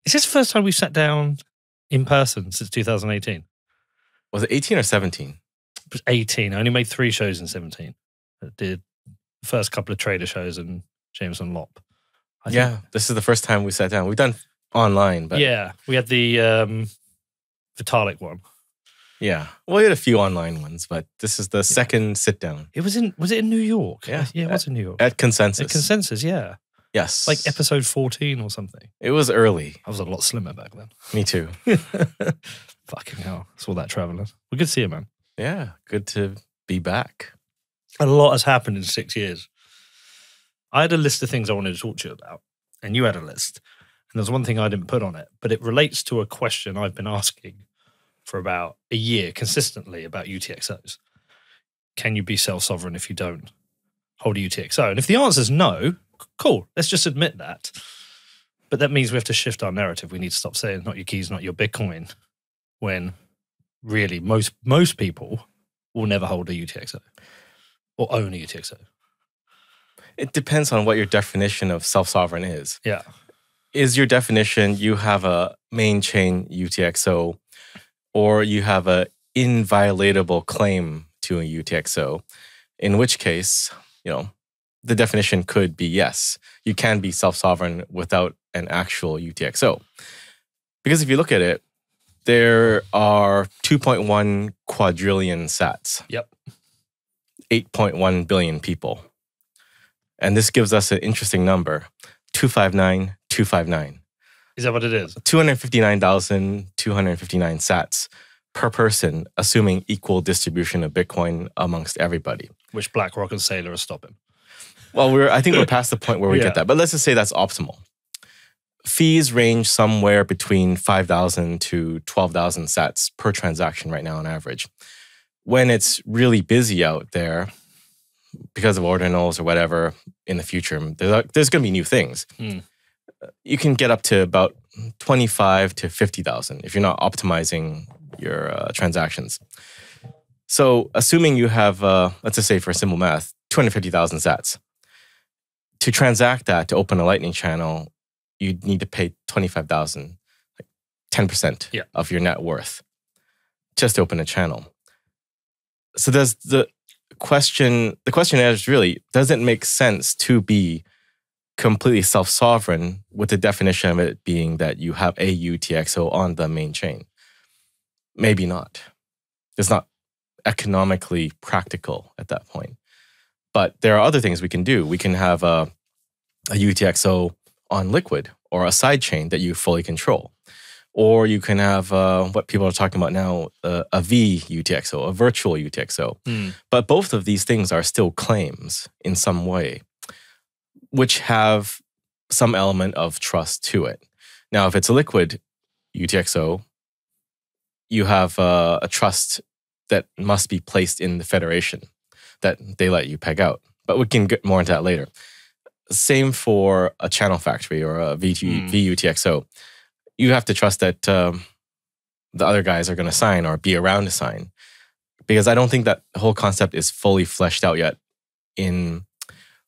Is this the first time we've sat down in person since 2018? Was it 18 or 17? It was 18. I only made 3 shows in 17. I did the first couple of trader shows and Jameson Lop. This is the first time we sat down. We've done online, but yeah, we had the Vitalik one. Yeah, well, we had a few online ones, but this is the second sit down. Was it in New York? Yeah, it was in New York at Consensus. At Consensus, yeah. Yes, like episode 14 or something. It was early. I was a lot slimmer back then. Me too. Fucking hell, it's all that traveling. Well, good to see you, man. Yeah, good to be back. A lot has happened in 6 years. I had a list of things I wanted to talk to you about, and you had a list. And there's one thing I didn't put on it, but it relates to a question I've been asking for about a year consistently about UTXOs. Can you be self-sovereign if you don't hold a UTXO? And if the answer is no, cool, let's just admit that. But that means we have to shift our narrative. We need to stop saying not your keys, not your Bitcoin, when really most people will never hold a UTXO or own a UTXO. It depends on what your definition of self-sovereign is. Yeah. Is your definition you have a main chain UTXO or you have a inviolatable claim to a UTXO, in which case, the definition could be yes, you can be self-sovereign without an actual UTXO. Because if you look at it, there are 2.1 quadrillion sats. Yep. 8.1 billion people. And this gives us an interesting number, 259,259. Is that what it is? 259,259 sats per person, assuming equal distribution of Bitcoin amongst everybody. Which BlackRock and Sailor are stopping. Well, I think we're past the point where we get that. But let's just say that's optimal. Fees range somewhere between 5,000 to 12,000 sats per transaction right now on average. When it's really busy out there, because of ordinals or whatever in the future, there's going to be new things. You can get up to about 25 to 50,000 if you're not optimizing your transactions. So assuming you have, let's just say for simple math, 250,000 sats. To transact that, to open a Lightning channel, you need to pay 25,000, like 10% of your net worth, just to open a channel. So does the question is really, does it make sense to be completely self-sovereign with the definition of it being that you have a UTXO on the main chain? Maybe not. It's not economically practical at that point. But there are other things we can do. We can have a UTXO on Liquid or a sidechain that you fully control. Or you can have what people are talking about now, a V UTXO, a virtual UTXO. But both of these things are still claims in some way, which have some element of trust to it. Now, if it's a Liquid UTXO, you have a trust that must be placed in the federation that they let you peg out. But we can get more into that later. Same for a channel factory or a VUTXO. You have to trust that the other guys are going to sign or be around to sign. Because I don't think that whole concept is fully fleshed out yet in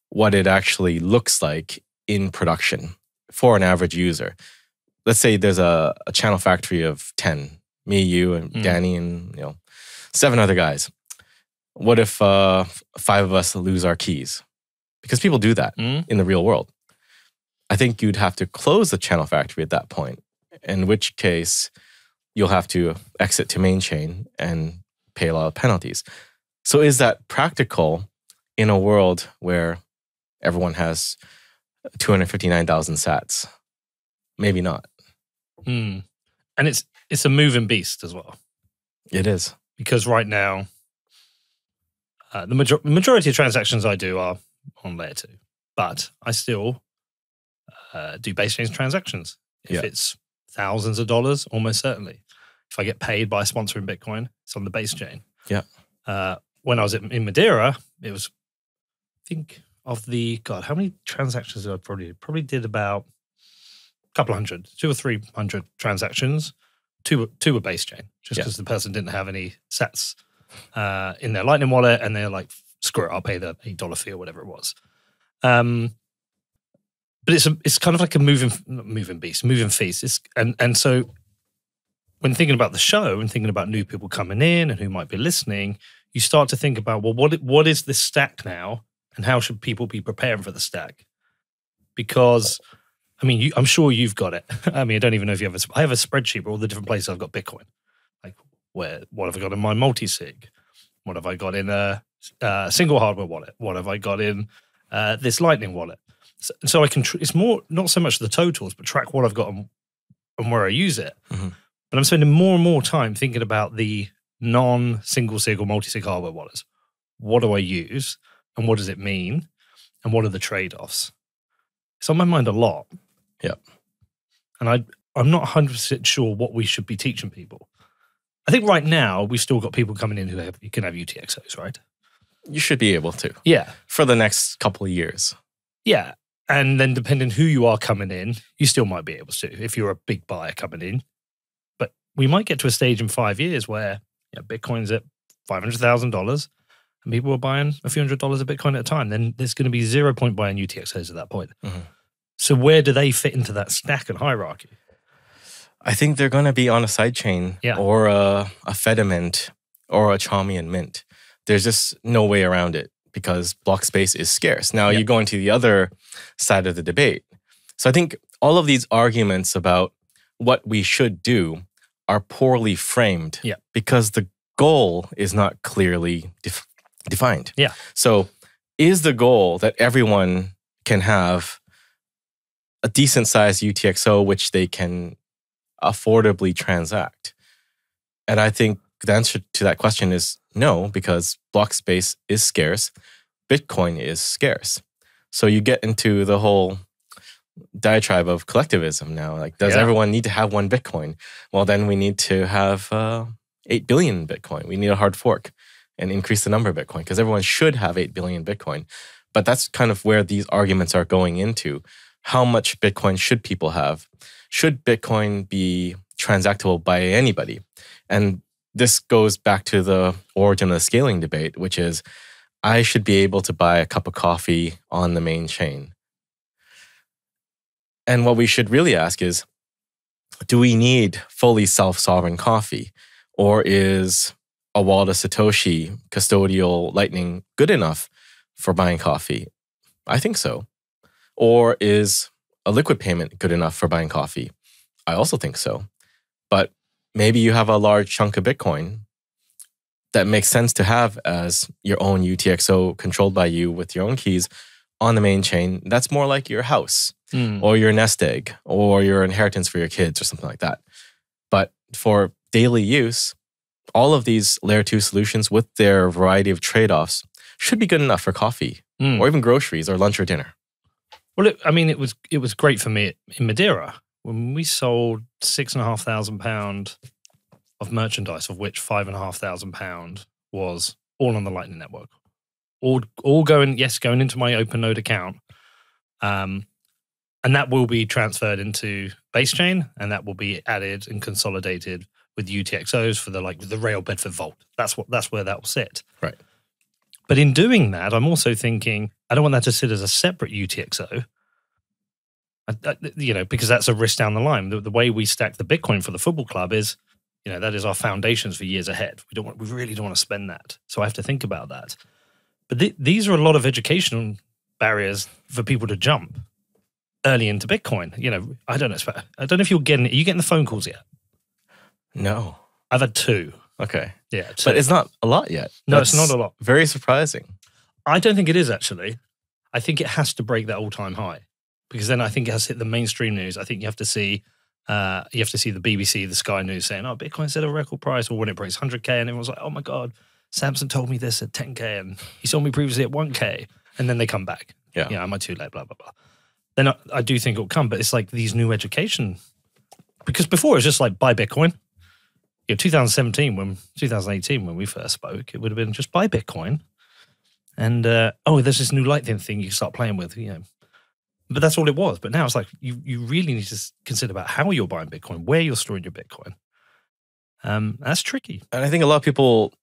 what it actually looks like in production for an average user. Let's say there's a channel factory of 10, me, you, and Danny, and 7 other guys. What if 5 of us lose our keys? Because people do that in the real world. I think you'd have to close the channel factory at that point, in which case you'll have to exit to main chain and pay a lot of penalties. So is that practical in a world where everyone has 259,000 sats? Maybe not. And it's a moving beast as well. It is. Because right now, the majority of transactions I do are on layer 2. But I still do base chain transactions. If it's thousands of dollars, almost certainly. If I get paid by sponsoring Bitcoin, it's on the base chain. Yeah. When I was in Madeira, it was, I think, of the, how many transactions did I probably did about a couple hundred, 200 or 300 transactions. Two were base chain, just because the person didn't have any sats in their Lightning wallet, and they're like, screw it, I'll pay the $8 fee or whatever it was. but it's kind of like a moving feast. And so when thinking about the show and thinking about new people coming in and who might be listening, you start to think about, well, what is this stack now, and how should people be preparing for the stack? Because, I mean, I'm sure you've got it. I mean, I don't even know if you have I have a spreadsheet for all the different places I've got Bitcoin. Like, what have I got in my multi-sig? What have I got in a single hardware wallet? What have I got in this Lightning wallet? So I can, it's more, not so much the totals, but track what I've got and where I use it. Mm-hmm. But I'm spending more and more time thinking about the non-single sig or multi-sig hardware wallets. What do I use? And what does it mean? And what are the trade-offs? It's on my mind a lot. Yeah. And I'm not 100% sure what we should be teaching people. I think right now, we've still got people coming in who can have UTXOs, right? You should be able to. Yeah. For the next couple of years. Yeah. And then depending who you are coming in, you still might be able to if you're a big buyer coming in. But we might get to a stage in 5 years where Bitcoin's at $500,000 and people are buying a few $100s of Bitcoin at a time. Then there's going to be 0 point buying UTXOs at that point. Mm-hmm. So where do they fit into that stack and hierarchy? I think they're going to be on a sidechain or a Fedimint or a Chaumian mint. There's just no way around it because block space is scarce. Now you go into the other side of the debate. So I think all of these arguments about what we should do are poorly framed because the goal is not clearly defined. Yeah. So is the goal that everyone can have a decent sized UTXO which they can affordably transact? And I think the answer to that question is no, because block space is scarce. Bitcoin is scarce. So you get into the whole diatribe of collectivism now. Like, does everyone need to have one Bitcoin? Well, then we need to have 8 billion Bitcoin. We need a hard fork and increase the number of Bitcoin because everyone should have 8 billion Bitcoin. But that's kind of where these arguments are going into. How much Bitcoin should people have? Should Bitcoin be transactable by anybody? And this goes back to the origin of the scaling debate, which is I should be able to buy a cup of coffee on the main chain. And what we should really ask is, do we need fully self-sovereign coffee? Or is a wallet of Satoshi custodial Lightning good enough for buying coffee? I think so. Or is a liquid payment good enough for buying coffee? I also think so. But maybe you have a large chunk of Bitcoin that makes sense to have as your own UTXO controlled by you with your own keys on the main chain. That's more like your house or your nest egg or your inheritance for your kids or something like that. But for daily use, all of these layer 2 solutions with their variety of trade-offs should be good enough for coffee or even groceries or lunch or dinner. Well, it was great for me in Madeira when we sold £6,500 of merchandise, of which £5,500 was all on the Lightning Network, all going into my OpenNode account, and that will be transferred into Base Chain, and that will be added and consolidated with UTXOs for the Rail Bedford Vault. That's where that will sit. Right. But in doing that, I'm also thinking I don't want that to sit as a separate UTXO. Because that's a risk down the line. The way we stack the Bitcoin for the football club is, that is our foundations for years ahead. We really don't want to spend that. So I have to think about that. But these are a lot of educational barriers for people to jump early into Bitcoin. I don't know. I don't know if are you getting the phone calls yet? No. I've had 2. Okay. Yeah. 2. But it's not a lot yet. No, it's not a lot. Very surprising. I don't think it is, actually. I think it has to break that all-time high. Because then I think it has hit the mainstream news. I think you have to see the BBC, the Sky News saying, "Oh, Bitcoin's at a record price," or when it breaks 100K, and everyone's like, "Oh my God, Samson told me this at 10K, and he told me previously at 1K," and then they come back. Yeah, am I too late? Blah blah blah. Then I do think it'll come, but it's like these new education. Because before it was just like buy Bitcoin. 2018 when we first spoke, it would have been just buy Bitcoin, and there's this new Lightning thing you can start playing with. But that's all it was. But now it's like you really need to consider about how you're buying Bitcoin, where you're storing your Bitcoin. That's tricky. And I think a lot of people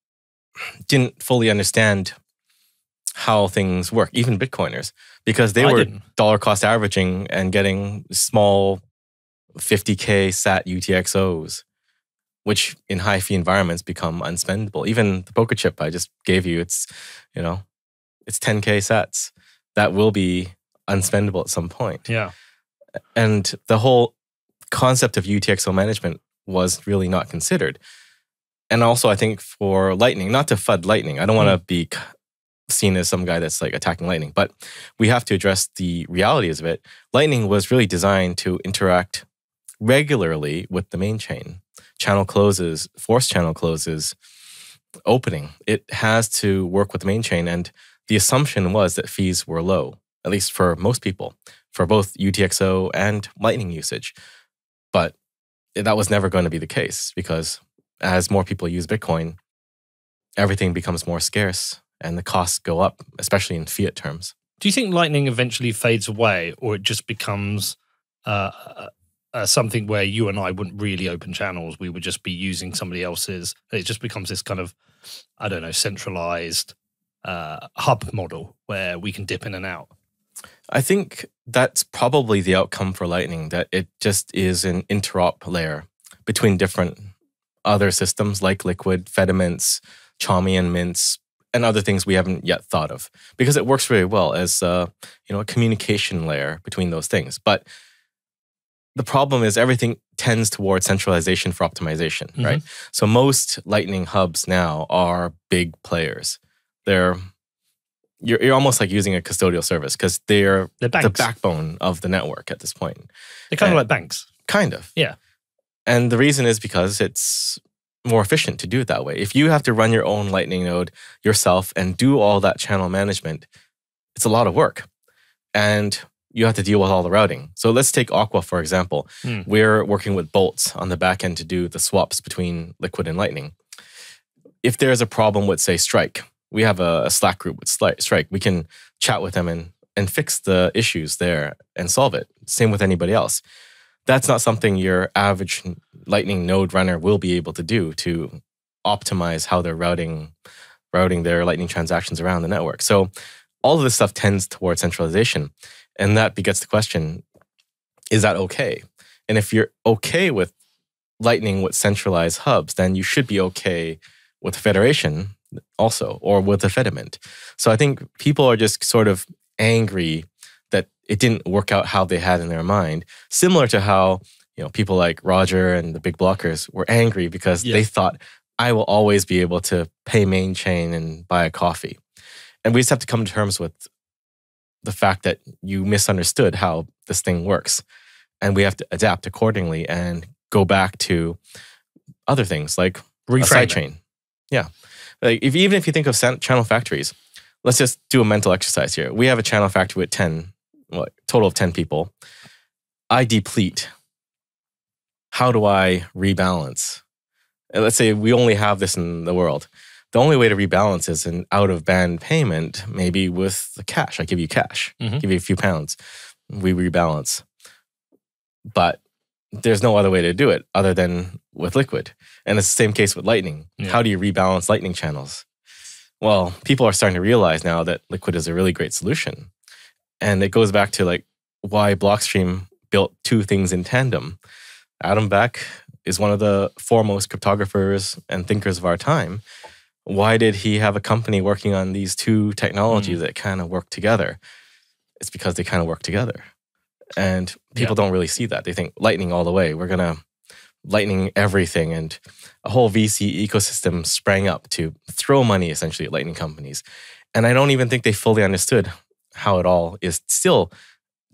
didn't fully understand how things work, even Bitcoiners, because they were dollar cost averaging and getting small 50K SAT UTXOs, which in high fee environments become unspendable. Even the poker chip I just gave you, it's 10K sats. That will be unspendable at some point. Yeah. And the whole concept of UTXO management was really not considered. And also, I think for Lightning, not to FUD Lightning, I don't want to be seen as some guy that's like attacking Lightning, but we have to address the realities of it. Lightning was really designed to interact regularly with the main chain. Channel closes, forced channel closes, opening. It has to work with the main chain. And the assumption was that fees were low, at least for most people, for both UTXO and Lightning usage. But that was never going to be the case, because as more people use Bitcoin, everything becomes more scarce and the costs go up, especially in fiat terms. Do you think Lightning eventually fades away, or it just becomes something where you and I wouldn't really open channels? We would just be using somebody else's. It just becomes this kind of, I don't know, centralized hub model where we can dip in and out. I think that's probably the outcome for Lightning, that it just is an interop layer between different other systems like Liquid, Fedimints, Chaumian mints, and other things we haven't yet thought of, because it works very well as a communication layer between those things. But the problem is everything tends towards centralization for optimization, right? So most Lightning hubs now are big players. You're almost like using a custodial service, because they're the backbone of the network at this point. They're kind of like banks. Kind of. Yeah. And the reason is because it's more efficient to do it that way. If you have to run your own Lightning node yourself and do all that channel management, it's a lot of work. And you have to deal with all the routing. So let's take Aqua, for example. We're working with Bolts on the back end to do the swaps between Liquid and Lightning. If there's a problem with, say, Strike, we have a Slack group with Strike. We can chat with them and fix the issues there and solve it. Same with anybody else. That's not something your average Lightning node runner will be able to do to optimize how they're routing their Lightning transactions around the network. So all of this stuff tends towards centralization. And that begets the question, is that okay? And if you're okay with Lightning with centralized hubs, then you should be okay with the Federation also, or with the Fedimint. So I think people are just sort of angry that it didn't work out how they had in their mind. Similar to how people like Roger and the big blockers were angry because they thought, I will always be able to pay main chain and buy a coffee. And we just have to come to terms with the fact that you misunderstood how this thing works. And we have to adapt accordingly and go back to other things like a sidechain. Yeah. Like even if you think of channel factories, let's just do a mental exercise here. We have a channel factory with total of 10 people. I deplete. How do I rebalance? And let's say we only have this in the world. The only way to rebalance is an out-of-band payment, maybe with the cash. I give you cash, give you a few pounds. We rebalance. But there's no other way to do it other than with Liquid. And it's the same case with Lightning. Yeah. How do you rebalance Lightning channels? Well, people are starting to realize now that Liquid is a really great solution. And it goes back to like why Blockstream built two things in tandem. Adam Back is one of the foremost cryptographers and thinkers of our time. Why did he have a company working on these two technologies that kind of work together? It's because they kind of work together. And people don't really see that. They think Lightning all the way. We're going to Lightning everything. And a whole VC ecosystem sprang up to throw money essentially at Lightning companies. And I don't even think they fully understood how it all is still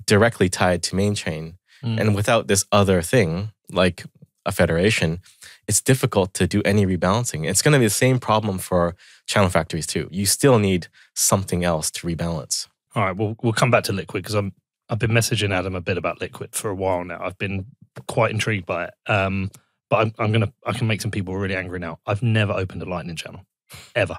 directly tied to main chain. And without this other thing, like a federation, it's difficult to do any rebalancing. It's going to be the same problem for channel factories too. You still need something else to rebalance. All right, we'll come back to Liquid because I've been messaging Adam a bit about Liquid for a while now. I've been quite intrigued by it, but I can make some people really angry now. I've never opened a Lightning channel ever.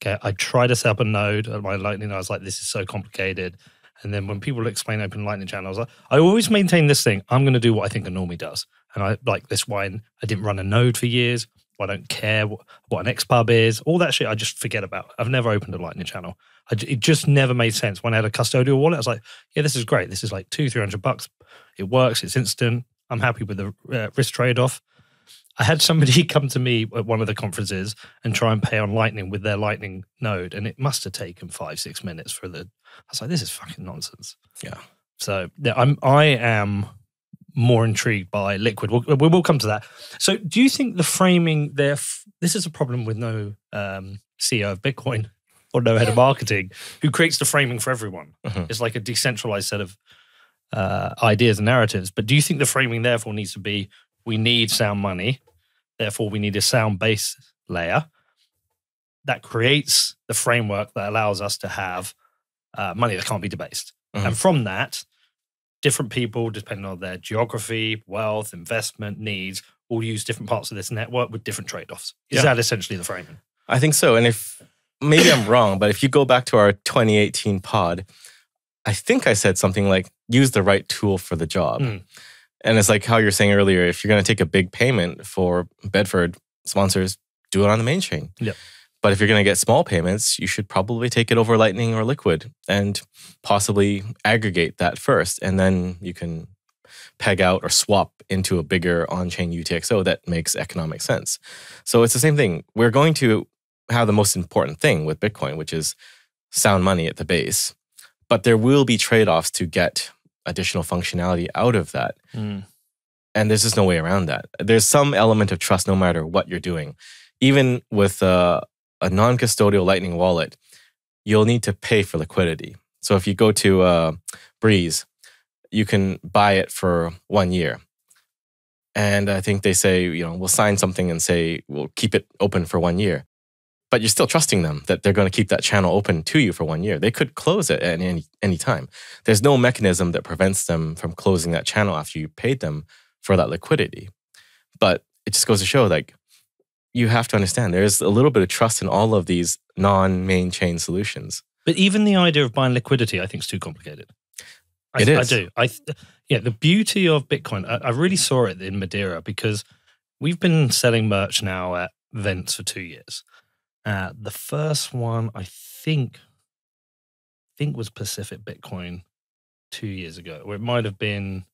Okay, I tried to set up a node at my Lightning. I was like, this is so complicated. And then when people explain open Lightning channels, I always maintain this thing. I'm going to do what I think a normie does. And I like this why I didn't run a node for years, I don't care what an XPub is. All that shit I just forget about. I've never opened a Lightning channel. It just never made sense. When I had a custodial wallet, I was like, yeah, this is great. This is like $200-300. It works. It's instant. I'm happy with the risk trade-off. I had somebody come to me at one of the conferences and try and pay on Lightning with their Lightning node, and it must have taken 5-6 minutes for the. I was like, this is fucking nonsense. Yeah. So yeah, I am more intrigued by Liquid. We will come to that. So, do you think the framing there? This is a problem with no CEO of Bitcoin or no head of marketing who creates the framing for everyone. Mm-hmm. It's like a decentralized set of ideas and narratives. But do you think the framing therefore needs to be? We need sound money, therefore we need a sound base layer that creates the framework that allows us to have money that can't be debased. Mm-hmm. And from that, different people, depending on their geography, wealth, investment needs, will use different parts of this network with different trade-offs. Is that essentially the framing? I think so. And if maybe I'm wrong, but if you go back to our 2018 pod, I think I said something like, use the right tool for the job. Mm. And it's like how you're saying earlier, if you're going to take a big payment for Bedford sponsors, do it on the main chain. Yep. But if you're going to get small payments, you should probably take it over Lightning or Liquid and possibly aggregate that first. And then you can peg out or swap into a bigger on-chain UTXO that makes economic sense. So it's the same thing. We're going to have the most important thing with Bitcoin, which is sound money at the base. But there will be trade-offs to get additional functionality out of that. Mm. And there's just no way around that. There's some element of trust no matter what you're doing. Even with a non-custodial Lightning wallet, you'll need to pay for liquidity. So if you go to Breeze, you can buy it for 1 year. And I think they say, we'll sign something and say, we'll keep it open for 1 year. But you're still trusting them that they're going to keep that channel open to you for 1 year. They could close it at any time. There's no mechanism that prevents them from closing that channel after you paid them for that liquidity. But it just goes to show, you have to understand there's a little bit of trust in all of these non-main chain solutions. But even the idea of buying liquidity, I think, is too complicated. It is. I do. The beauty of Bitcoin, I really saw it in Madeira because we've been selling merch now at events for 2 years. The first one, I think was Pacific Bitcoin 2 years ago, or it might have been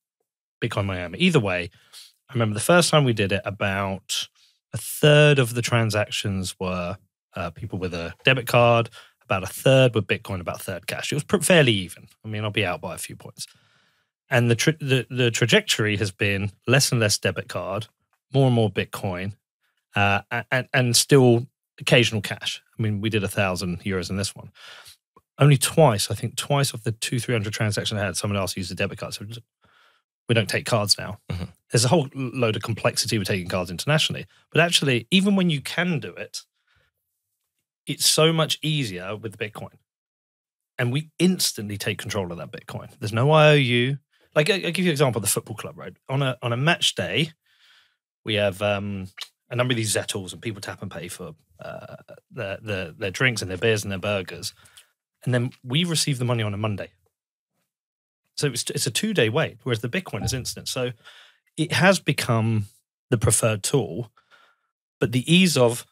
Bitcoin Miami. Either way, I remember the first time we did it, about a third of the transactions were people with a debit card, about a third were Bitcoin, about a third cash. It was fairly even. I mean, I'll be out by a few points. And the trajectory has been less and less debit card, more and more Bitcoin, and still occasional cash. I mean, we did €1,000 in this one. Only twice of the 200-300 transactions I had, someone else used a debit card. So we don't take cards now. Mm-hmm. There's a whole load of complexity with taking cards internationally. But actually, even when you can do it, it's so much easier with Bitcoin. And we instantly take control of that Bitcoin. There's no IOU. Like, I'll give you an example of the football club, right? On a match day, we have a number of these Zettels, and people tap and pay for their drinks and their beers and their burgers. And then we receive the money on a Monday. So it's a 2-day wait, whereas the Bitcoin is instant. So it has become the preferred tool, but the ease of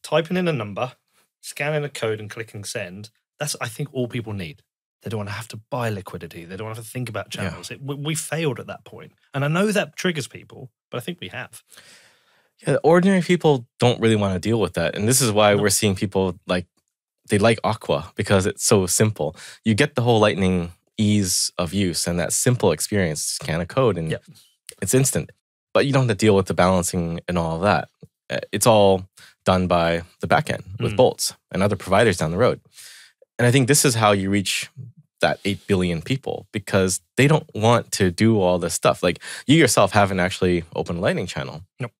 typing in a number, scanning a code and clicking send, that's, I think, all people need. They don't want to have to buy liquidity. They don't have to think about channels. Yeah. We failed at that point. And I know that triggers people, but I think we have. Yeah, ordinary people don't really want to deal with that. And this is why we're seeing people they like Aqua, because it's so simple. You get the whole Lightning ease of use and that simple experience. Scan a code and it's instant. But you don't have to deal with the balancing and all of that. It's all done by the backend with bolts and other providers down the road. And I think this is how you reach that 8 billion people, because they don't want to do all this stuff. Like, you yourself haven't actually opened a Lightning channel. Nope.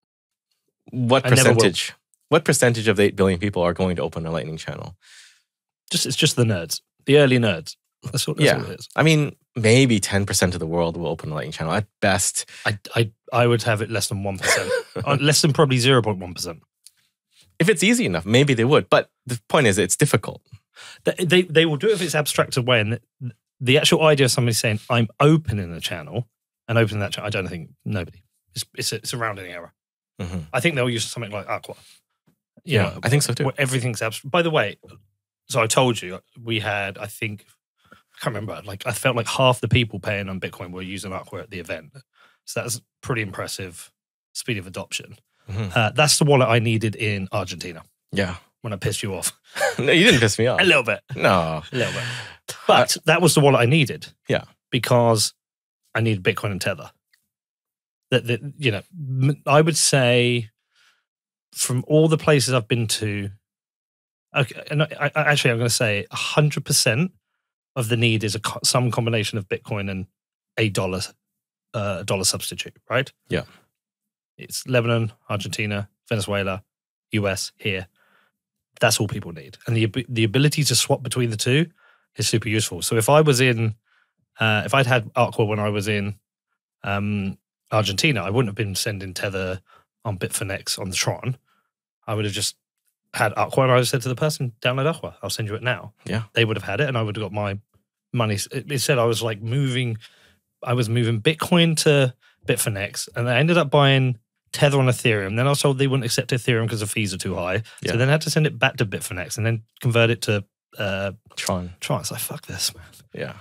What percentage of the 8 billion people are going to open a Lightning channel? It's just the nerds, the early nerds. That's all it is. I mean, maybe 10% of the world will open a Lightning channel at best. I would have it less than 1%, less than probably 0.1%. If it's easy enough, maybe they would. But the point is, it's difficult. They will do it if it's abstracted away. And the actual idea of somebody saying, I'm opening a channel and opening that channel, I don't think nobody. It's a rounding error. I think they'll use something like Aqua. Yeah, I think so too. Where everything's by the way, so I told you we had, I can't remember, like I felt like half the people paying on Bitcoin were using Aqua at the event. So that's pretty impressive speed of adoption. That's the wallet I needed in Argentina. Yeah. When I pissed you off. No, you didn't piss me off. A little bit. No. A little bit. But that was the wallet I needed. Yeah. Because I needed Bitcoin and Tether. I would say from all the places I've been to, okay, and I'm going to say 100% of the need is some combination of Bitcoin and a dollar substitute, right? Yeah. It's Lebanon, Argentina, Venezuela, US, here. That's all people need. And the ability to swap between the two is super useful. So if I was in, if I'd had Aqua when I was in Argentina, I wouldn't have been sending Tether on Bitfinex on the Tron. I would have just had Aqua and I would have said to the person, download Aqua. I'll send you it now. Yeah. They would have had it and I would have got my money. It said I was like moving Bitcoin to Bitfinex and I ended up buying Tether on Ethereum. Then I was told they wouldn't accept Ethereum because the fees are too high. Yeah. So then I had to send it back to Bitfinex and then convert it to Tron. It's like, fuck this, man. Yeah.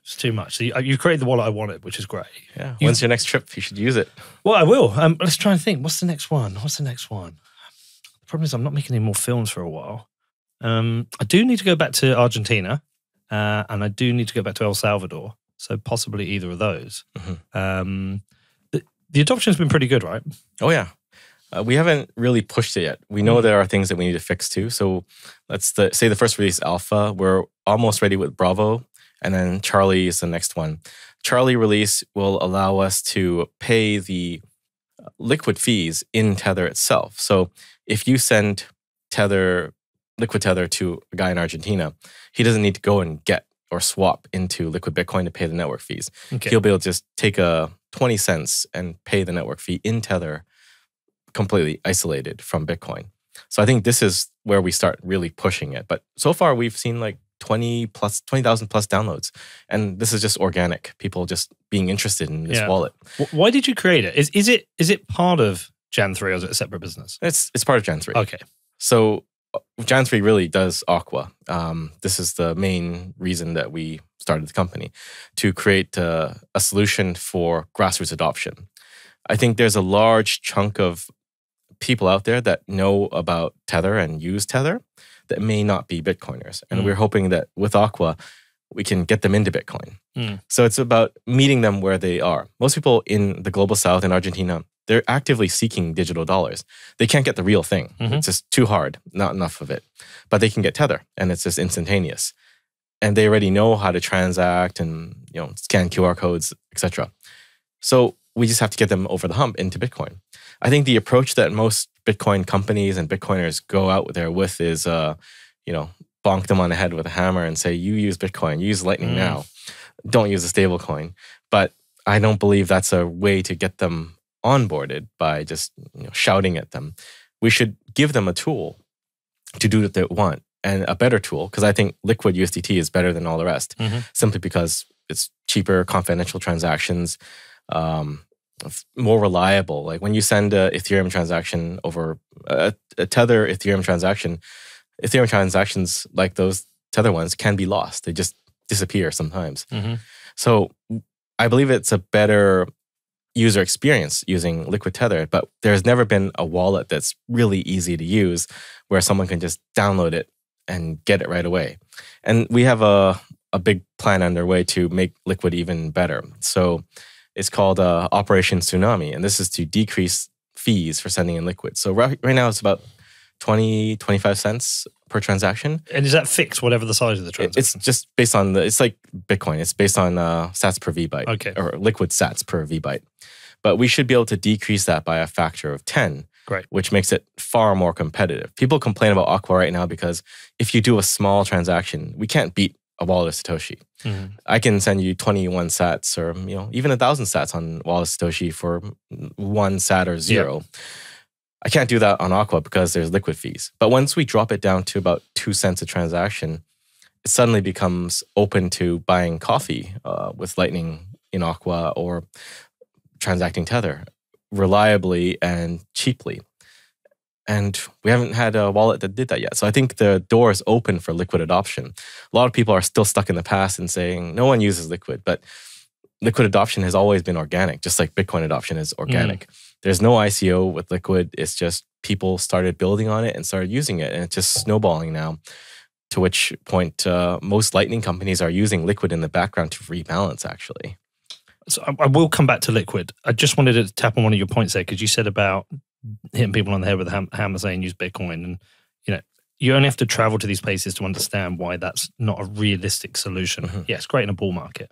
It's too much. So you created the wallet I wanted, which is great. Yeah. When's your next trip? You should use it. Well, I will. Let's try and think. What's the next one? The problem is I'm not making any more films for a while. I do need to go back to Argentina and I do need to go back to El Salvador. So possibly either of those. The adoption's been pretty good, right? Oh, yeah. We haven't really pushed it yet. We know there are things that we need to fix too. So let's say the first release, Alpha, we're almost ready with Bravo. And then Charlie is the next one. Charlie release will allow us to pay the liquid fees in Tether itself. So if you send liquid Tether to a guy in Argentina, he doesn't need to go and get or swap into liquid Bitcoin to pay the network fees. Okay. He'll be able to just take 20 cents and pay the network fee in Tether, completely isolated from Bitcoin. So I think this is where we start really pushing it. But so far we've seen like 20,000 plus downloads. And this is just organic. People just being interested in this wallet. Why did you create it? Is it part of Jan 3 or is it a separate business? It's part of Jan 3. Okay. So Jan 3 really does Aqua. This is the main reason that we started the company, to create a solution for grassroots adoption. I think there's a large chunk of people out there that know about Tether and use Tether that may not be Bitcoiners. And we're hoping that with Aqua, we can get them into Bitcoin. So it's about meeting them where they are. Most people in the global south in Argentina, they're actively seeking digital dollars. They can't get the real thing. It's just too hard, not enough of it. But they can get Tether and it's just instantaneous. And they already know how to transact and scan QR codes, etc. So we just have to get them over the hump into Bitcoin. I think the approach that most Bitcoin companies and Bitcoiners go out there with is, bonk them on the head with a hammer and say, you use Bitcoin, use Lightning now. Don't use a stable coin. But I don't believe that's a way to get them onboarded by just shouting at them. We should give them a tool to do what they want, and a better tool, because I think Liquid USDT is better than all the rest, simply because it's cheaper, confidential transactions, more reliable. Like when you send a Ethereum transaction over a Tether Ethereum transactions like those Tether ones can be lost. They just disappear sometimes. So I believe it's a better user experience using Liquid Tether, but there's never been a wallet that's really easy to use where someone can just download it and get it right away. And we have a big plan underway to make Liquid even better. So it's called Operation Tsunami, and this is to decrease fees for sending in Liquid. So right now it's about 20, 25 cents per transaction. And is that fixed, whatever the size of the transaction? It's just based on it's like Bitcoin. It's based on sats per VByte. Okay. Or Liquid sats per VByte. But we should be able to decrease that by a factor of 10. Great. Which makes it far more competitive. People complain about Aqua right now because if you do a small transaction, we can't beat a wallet of Satoshi. I can send you 21 sats or even 1,000 sats on wallet of Satoshi for 1 sat or 0. Yep. I can't do that on Aqua because there's liquid fees. But once we drop it down to about 2 cents a transaction, it suddenly becomes open to buying coffee with Lightning in Aqua or transacting Tether reliably and cheaply. And we haven't had a wallet that did that yet. So I think the door is open for Liquid adoption. A lot of people are still stuck in the past and saying, no one uses Liquid, but Liquid adoption has always been organic, just like Bitcoin adoption is organic. There's no ICO with Liquid. It's just people started building on it and started using it. And it's just snowballing now, to which point most Lightning companies are using Liquid in the background to rebalance, actually. So I will come back to Liquid. I just wanted to tap on one of your points there, because you said about hitting people on the head with a hammer saying use Bitcoin. And, you only have to travel to these places to understand why that's not a realistic solution. Yeah, it's great in a bull market.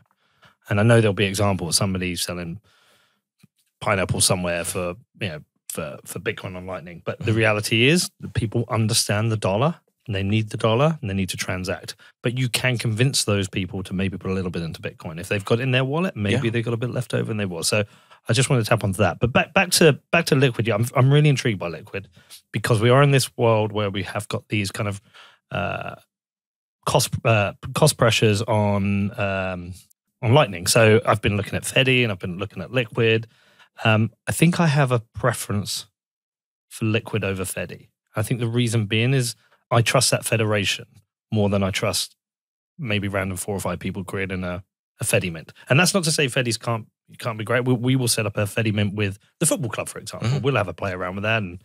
And I know there'll be examples of somebody selling pineapple somewhere for Bitcoin on Lightning. But the reality is that people understand the dollar, and they need the dollar, and they need to transact. But you can convince those people to maybe put a little bit into Bitcoin. If they've got it in their wallet, maybe they've got a bit left over and they will. So I just wanted to tap onto that. But back to Liquid. Yeah, I'm really intrigued by Liquid, because we are in this world where we have got these kind of cost pressures on Lightning. So I've been looking at Fedi and I've been looking at Liquid. I think I have a preference for Liquid over Fedi. I think the reason being is I trust that federation more than I trust maybe random 4 or 5 people creating a Fedi mint. And that's not to say Fedis can't be great. We will set up a Fedi mint with the football club, for example. We'll have a play around with that, and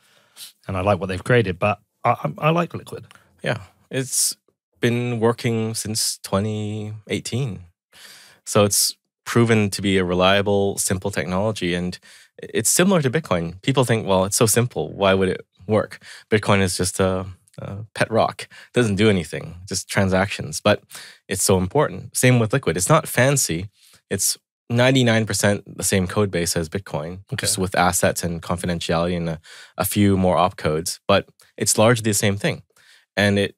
I like what they've created. But I like Liquid. Yeah, it's been working since 2018. So it's proven to be a reliable, simple technology. And it's similar to Bitcoin. People think, well, it's so simple. Why would it work? Bitcoin is just a pet rock. It doesn't do anything, just transactions. But it's so important. Same with Liquid. It's not fancy. It's 99% the same code base as Bitcoin, just with assets and confidentiality and a few more opcodes. But it's largely the same thing. And it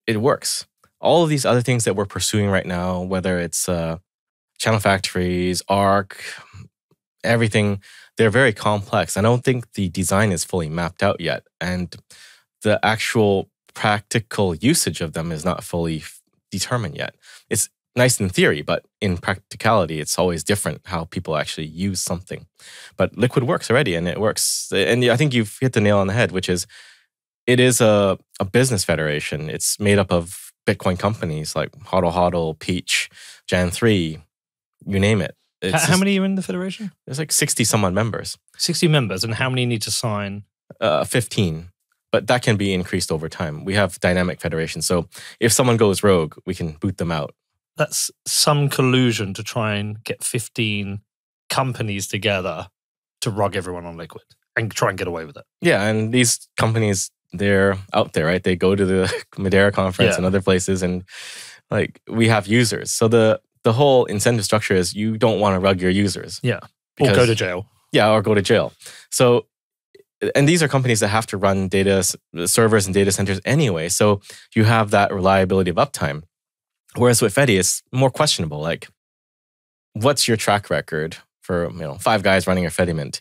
works. All of these other things that we're pursuing right now, whether it's channel factories, ARC, everything, they're very complex. I don't think the design is fully mapped out yet. And the actual practical usage of them is not fully determined yet. It's nice in theory, but in practicality, it's always different how people actually use something. But Liquid works already, and it works. And I think you've hit the nail on the head, which is it is a business federation. It's made up of Bitcoin companies like HODL HODL, Peach, Jan3, you name it. How many are in the federation? There's like 60 some odd members. 60 members, and how many need to sign? 15. But that can be increased over time. We have dynamic federation. So if someone goes rogue, we can boot them out. That's some collusion to try and get 15 companies together to rug everyone on Liquid and try and get away with it. Yeah, and these companies, they're out there, right? They go to the Madeira conference and other places, and like we have users. So the whole incentive structure is you don't want to rug your users. Yeah, or go to jail. Yeah, or go to jail. So, and these are companies that have to run data servers and data centers anyway. So you have that reliability of uptime. Whereas with Fedi, it's more questionable. Like, what's your track record for 5 guys running a Fedi mint?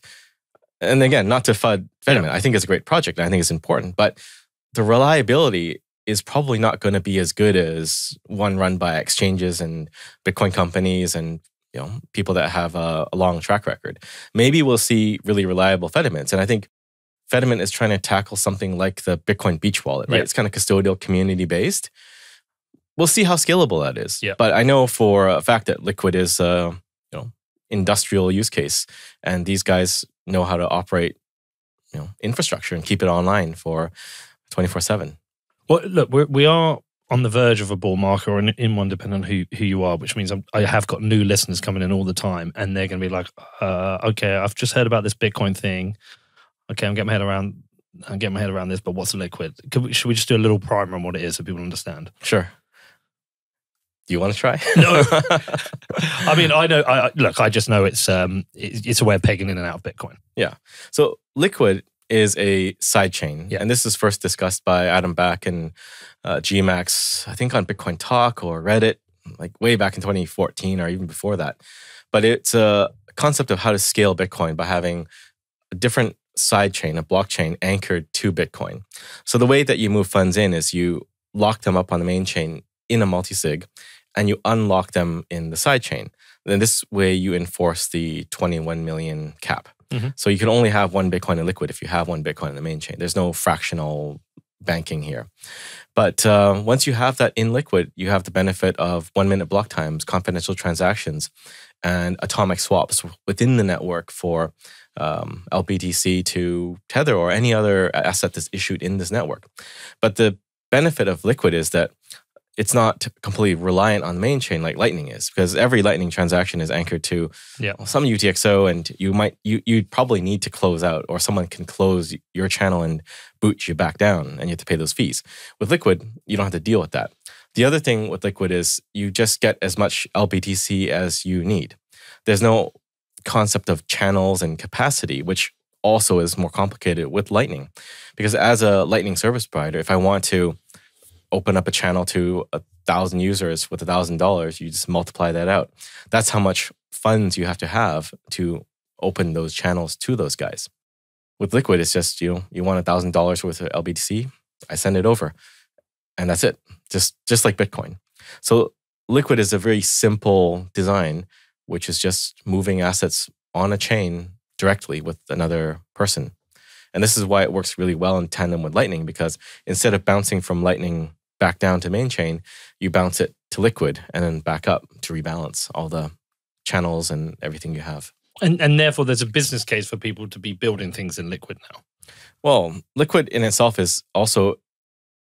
And again, not to FUD Fedi mint. I think it's a great project and I think it's important. But the reliability is probably not going to be as good as one run by exchanges and Bitcoin companies and people that have a long track record. Maybe we'll see really reliable Fedi mints. And I think Fedi mint is trying to tackle something like the Bitcoin Beach wallet, right? It's kind of custodial, community-based. We'll see how scalable that is. Yeah. But I know for a fact that Liquid is industrial use case. And these guys know how to operate infrastructure and keep it online for 24/7. Well, look, we are on the verge of a bull market, or in one, depending on who you are, which means I have got new listeners coming in all the time, and they're going to be like, okay, I've just heard about this Bitcoin thing. Okay, I'm getting my head around this, but what's a Liquid? Should we just do a little primer on what it is so people understand? Sure. Do you want to try? No. I mean, I know. I just know it's a way of pegging in and out of Bitcoin. Yeah. So Liquid is a sidechain. Yeah. And this was first discussed by Adam Back and GMAX, I think on Bitcoin Talk or Reddit, like way back in 2014 or even before that. But it's a concept of how to scale Bitcoin by having a different sidechain, a blockchain anchored to Bitcoin. So the way that you move funds in is you lock them up on the main chain in a multisig, and you unlock them in the sidechain. Then this way you enforce the 21 million cap. So you can only have one Bitcoin in Liquid if you have one Bitcoin in the main chain. There's no fractional banking here. But once you have that in Liquid, you have the benefit of 1-minute block times, confidential transactions, and atomic swaps within the network for LBTC to Tether or any other asset that's issued in this network. But the benefit of Liquid is that it's not completely reliant on the main chain like Lightning is, because every Lightning transaction is anchored to some UTXO, and you'd probably need to close out, or someone can close your channel and boot you back down, and you have to pay those fees. With Liquid, you don't have to deal with that. The other thing with Liquid is you just get as much LBTC as you need. There's no concept of channels and capacity, which also is more complicated with Lightning. Because as a Lightning service provider, if I want to open up a channel to 1,000 users with $1,000, you just multiply that out. That's how much funds you have to open those channels to those guys. With Liquid, it's just, you want $1,000 worth of LBTC, I send it over. And that's it, just like Bitcoin. So Liquid is a very simple design, which is just moving assets on a chain directly with another person. And this is why it works really well in tandem with Lightning, because instead of bouncing from Lightning back down to main chain, you bounce it to Liquid and then back up to rebalance all the channels and everything you have. And therefore, there's a business case for people to be building things in Liquid now. Well, Liquid in itself is also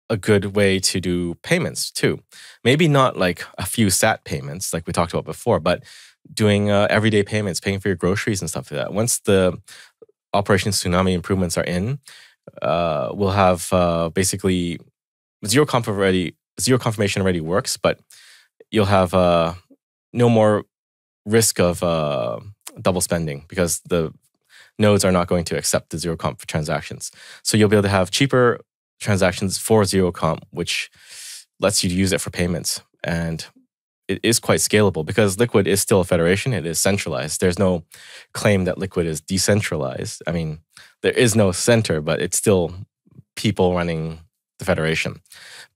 a good way to do payments too. Maybe not like a few sat payments like we talked about before, but doing everyday payments, paying for your groceries and stuff like that. Once the Operation Tsunami improvements are in, we'll have basically zero confirmation already works, but you'll have no more risk of double spending because the nodes are not going to accept the zero comp transactions. So you'll be able to have cheaper transactions for zero comp, which lets you use it for payments. And it is quite scalable because Liquid is still a federation. It is centralized. There's no claim that Liquid is decentralized. I mean, there is no center, but it's still people running the federation.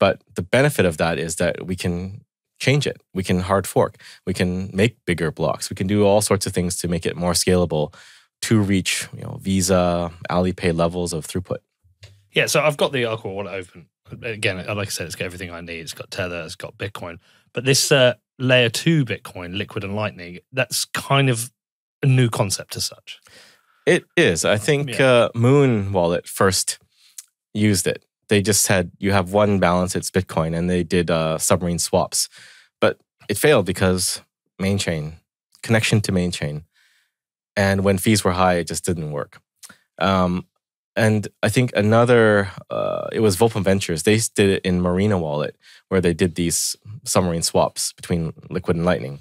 But the benefit of that is that we can change it. We can hard fork. We can make bigger blocks. We can do all sorts of things to make it more scalable to reach, Visa, Alipay levels of throughput. Yeah, so I've got the Aqua wallet open. Again, like I said, it's got everything I need. It's got Tether, it's got Bitcoin. But this layer 2 Bitcoin, Liquid and Lightning, that's kind of a new concept as such. It is. I think Moon Wallet first used it. They just said, you have one balance, it's Bitcoin, and they did submarine swaps. But it failed because main chain, connection to main chain. And when fees were high, it just didn't work. And I think another, it was Volpin Ventures. They did it in Marina Wallet, where they did these submarine swaps between Liquid and Lightning.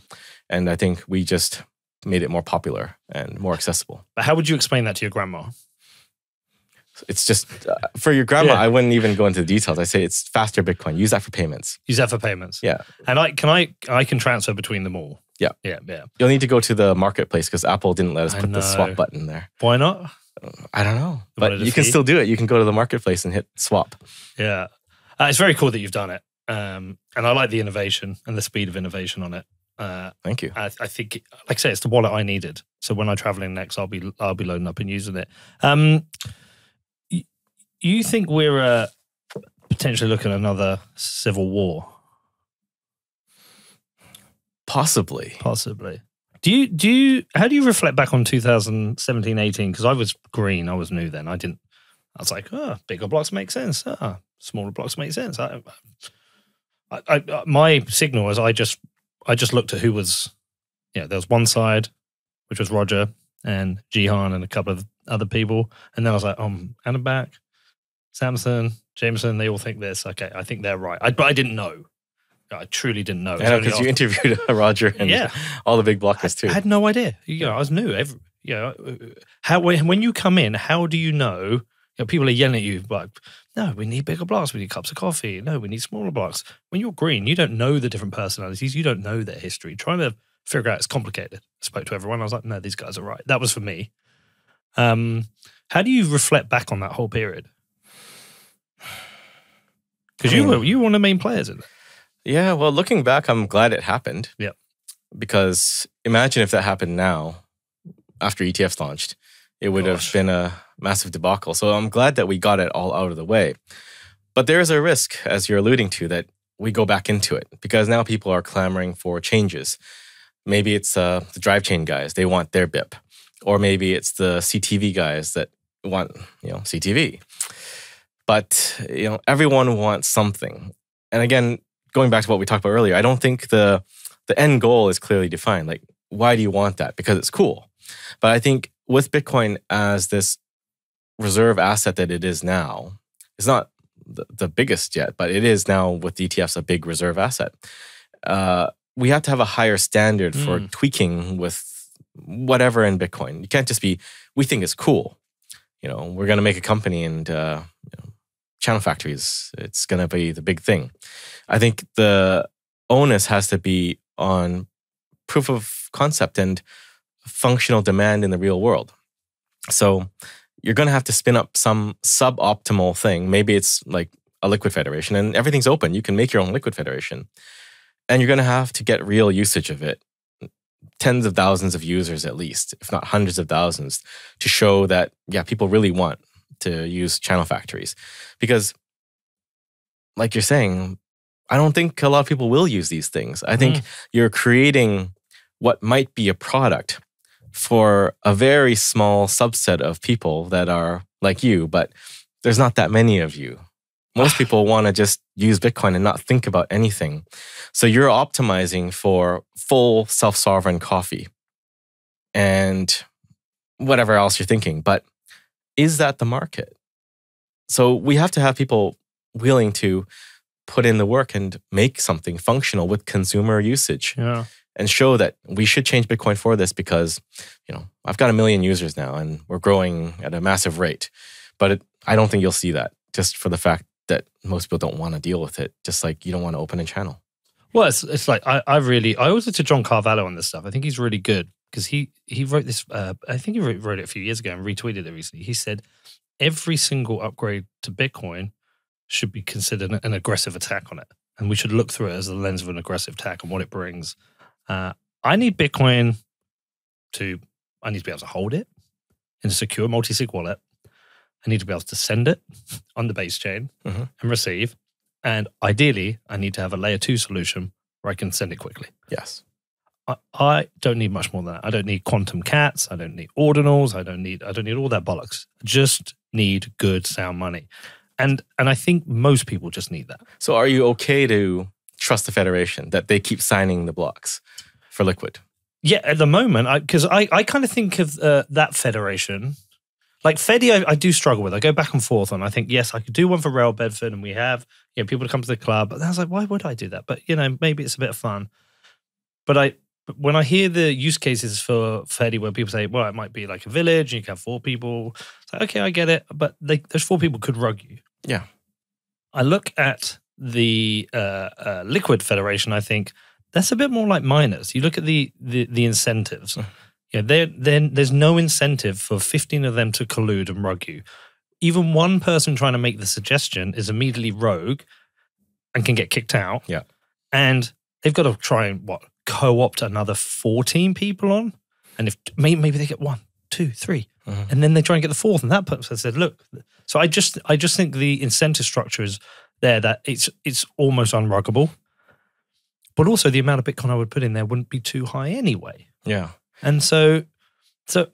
And I think we just made it more popular and more accessible. But how would you explain that to your grandma? It's just, for your grandma, I wouldn't even go into the details. I say it's faster Bitcoin. Use that for payments. Use that for payments. Yeah. And I can transfer between them all. Yeah. Yeah. You'll need to go to the marketplace because Apple didn't let us put the swap button there. Why not? I don't know. But you can still do it. You can go to the marketplace and hit swap. Yeah. It's very cool that you've done it. And I like the innovation and the speed of innovation on it. Thank you. I think, like I say, it's the wallet I needed. So when I travel in next, I'll be loading up and using it. You think we're potentially looking at another civil war? Possibly. Do you? How do you reflect back on 2017, 18? Because I was green. I was new then. I was like, bigger blocks make sense. Smaller blocks make sense. My signal is I just looked at who was. There was one side, which was Roger and Jihan and a couple of other people, and then I was like, Anna back. Samson, Jameson, they all think this. Okay, I think they're right. But I didn't know. I truly didn't know. I know, because you interviewed Roger and all the big blockers too. I had no idea. I was new. When you come in, how do you know? People are yelling at you, like, no, we need bigger blocks. We need cups of coffee. No, we need smaller blocks. When you're green, you don't know the different personalities. You don't know their history. Trying to figure out it's complicated. I spoke to everyone. I was like, no, these guys are right. That was for me. How do you reflect back on that whole period? Because you were one of the main players in it. Yeah, well, looking back, I'm glad it happened. Yeah. Because imagine if that happened now, after ETFs launched. it would have been a massive debacle. So I'm glad that we got it all out of the way. But there is a risk, as you're alluding to, that we go back into it because now people are clamoring for changes. Maybe it's the drive chain guys, they want their BIP. Or maybe it's the CTV guys that want, CTV. But, everyone wants something. And again, going back to what we talked about earlier, I don't think the end goal is clearly defined. Like, why do you want that? Because it's cool. But I think with Bitcoin as this reserve asset that it is now, it's not the biggest yet, but it is now with ETFs a big reserve asset. We have to have a higher standard for tweaking with whatever in Bitcoin. You can't just be, we think it's cool. We're going to make a company and channel factories, it's going to be the big thing. I think the onus has to be on proof of concept and functional demand in the real world. So you're going to have to spin up some suboptimal thing. Maybe it's like a Liquid Federation and everything's open. You can make your own Liquid Federation. And you're going to have to get real usage of it. Tens of thousands of users at least, if not hundreds of thousands, to show that, people really want to use channel factories. Because, like you're saying, I don't think a lot of people will use these things. I think you're creating what might be a product for a very small subset of people that are like you, but there's not that many of you. Most people want to just use Bitcoin and not think about anything. So you're optimizing for full self-sovereign coffee and whatever else you're thinking. But is that the market? So we have to have people willing to put in the work and make something functional with consumer usage. Yeah. And show that we should change Bitcoin for this because, I've got 1 million users now and we're growing at a massive rate. But I don't think you'll see that just for the fact that most people don't want to deal with it, just like you don't want to open a channel. Well, it's like I always look to John Carvalho on this stuff. I think he's really good because he wrote this, I think he wrote it a few years ago and retweeted it recently. He said, every single upgrade to Bitcoin should be considered an aggressive attack on it. And we should look through it as the lens of an aggressive attack and what it brings. I need Bitcoin I need to be able to hold it in a secure multi-sig wallet. I need to be able to send it on the base chain and receive. And ideally, I need to have a layer 2 solution where I can send it quickly. Yes. I don't need much more than that. I don't need quantum cats. I don't need ordinals. I don't need all that bollocks. I just need good sound money. And I think most people just need that. So are you okay to trust the Federation that they keep signing the blocks for Liquid? Yeah, at the moment, because I kind of think of that Federation, like Fedi, I do struggle with. I go back and forth on. I think, yes, I could do one for Rail Bedford and we have people to come to the club. But I was like, why would I do that? But, maybe it's a bit of fun. But when I hear the use cases for Fedi where people say, well, it might be like a village and you can have 4 people. It's like, okay, I get it. But those 4 people could rug you. Yeah. I look at the Liquid Federation, I think that's a bit more like miners. You look at the incentives. There's no incentive for 15 of them to collude and rug you. Even one person trying to make the suggestion is immediately rogue and can get kicked out. Yeah. And they've got to try and co-opt another 14 people on. And if maybe they get 1, 2, 3, and then they try and get the 4th, and that person said, look. So I just think the incentive structure is there that it's almost unruggable. But also the amount of Bitcoin I would put in there wouldn't be too high anyway. Yeah. And so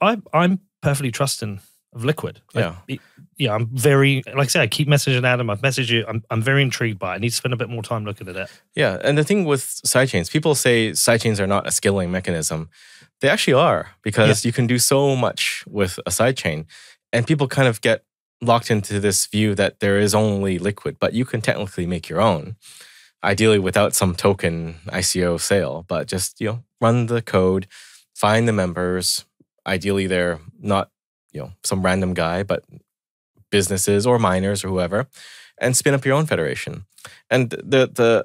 I'm perfectly trusting of Liquid. I'm very, like I say, I keep messaging Adam. I've messaged you. I'm very intrigued by it. I need to spend a bit more time looking at it. Yeah. And the thing with sidechains, people say sidechains are not a scaling mechanism. They actually are, because you can do so much with a sidechain. And people kind of get locked into this view that there is only Liquid, but you can technically make your own. Ideally without some token ICO sale, but just, run the code, find the members. Ideally they're not, some random guy, but businesses or miners or whoever, and spin up your own federation. And the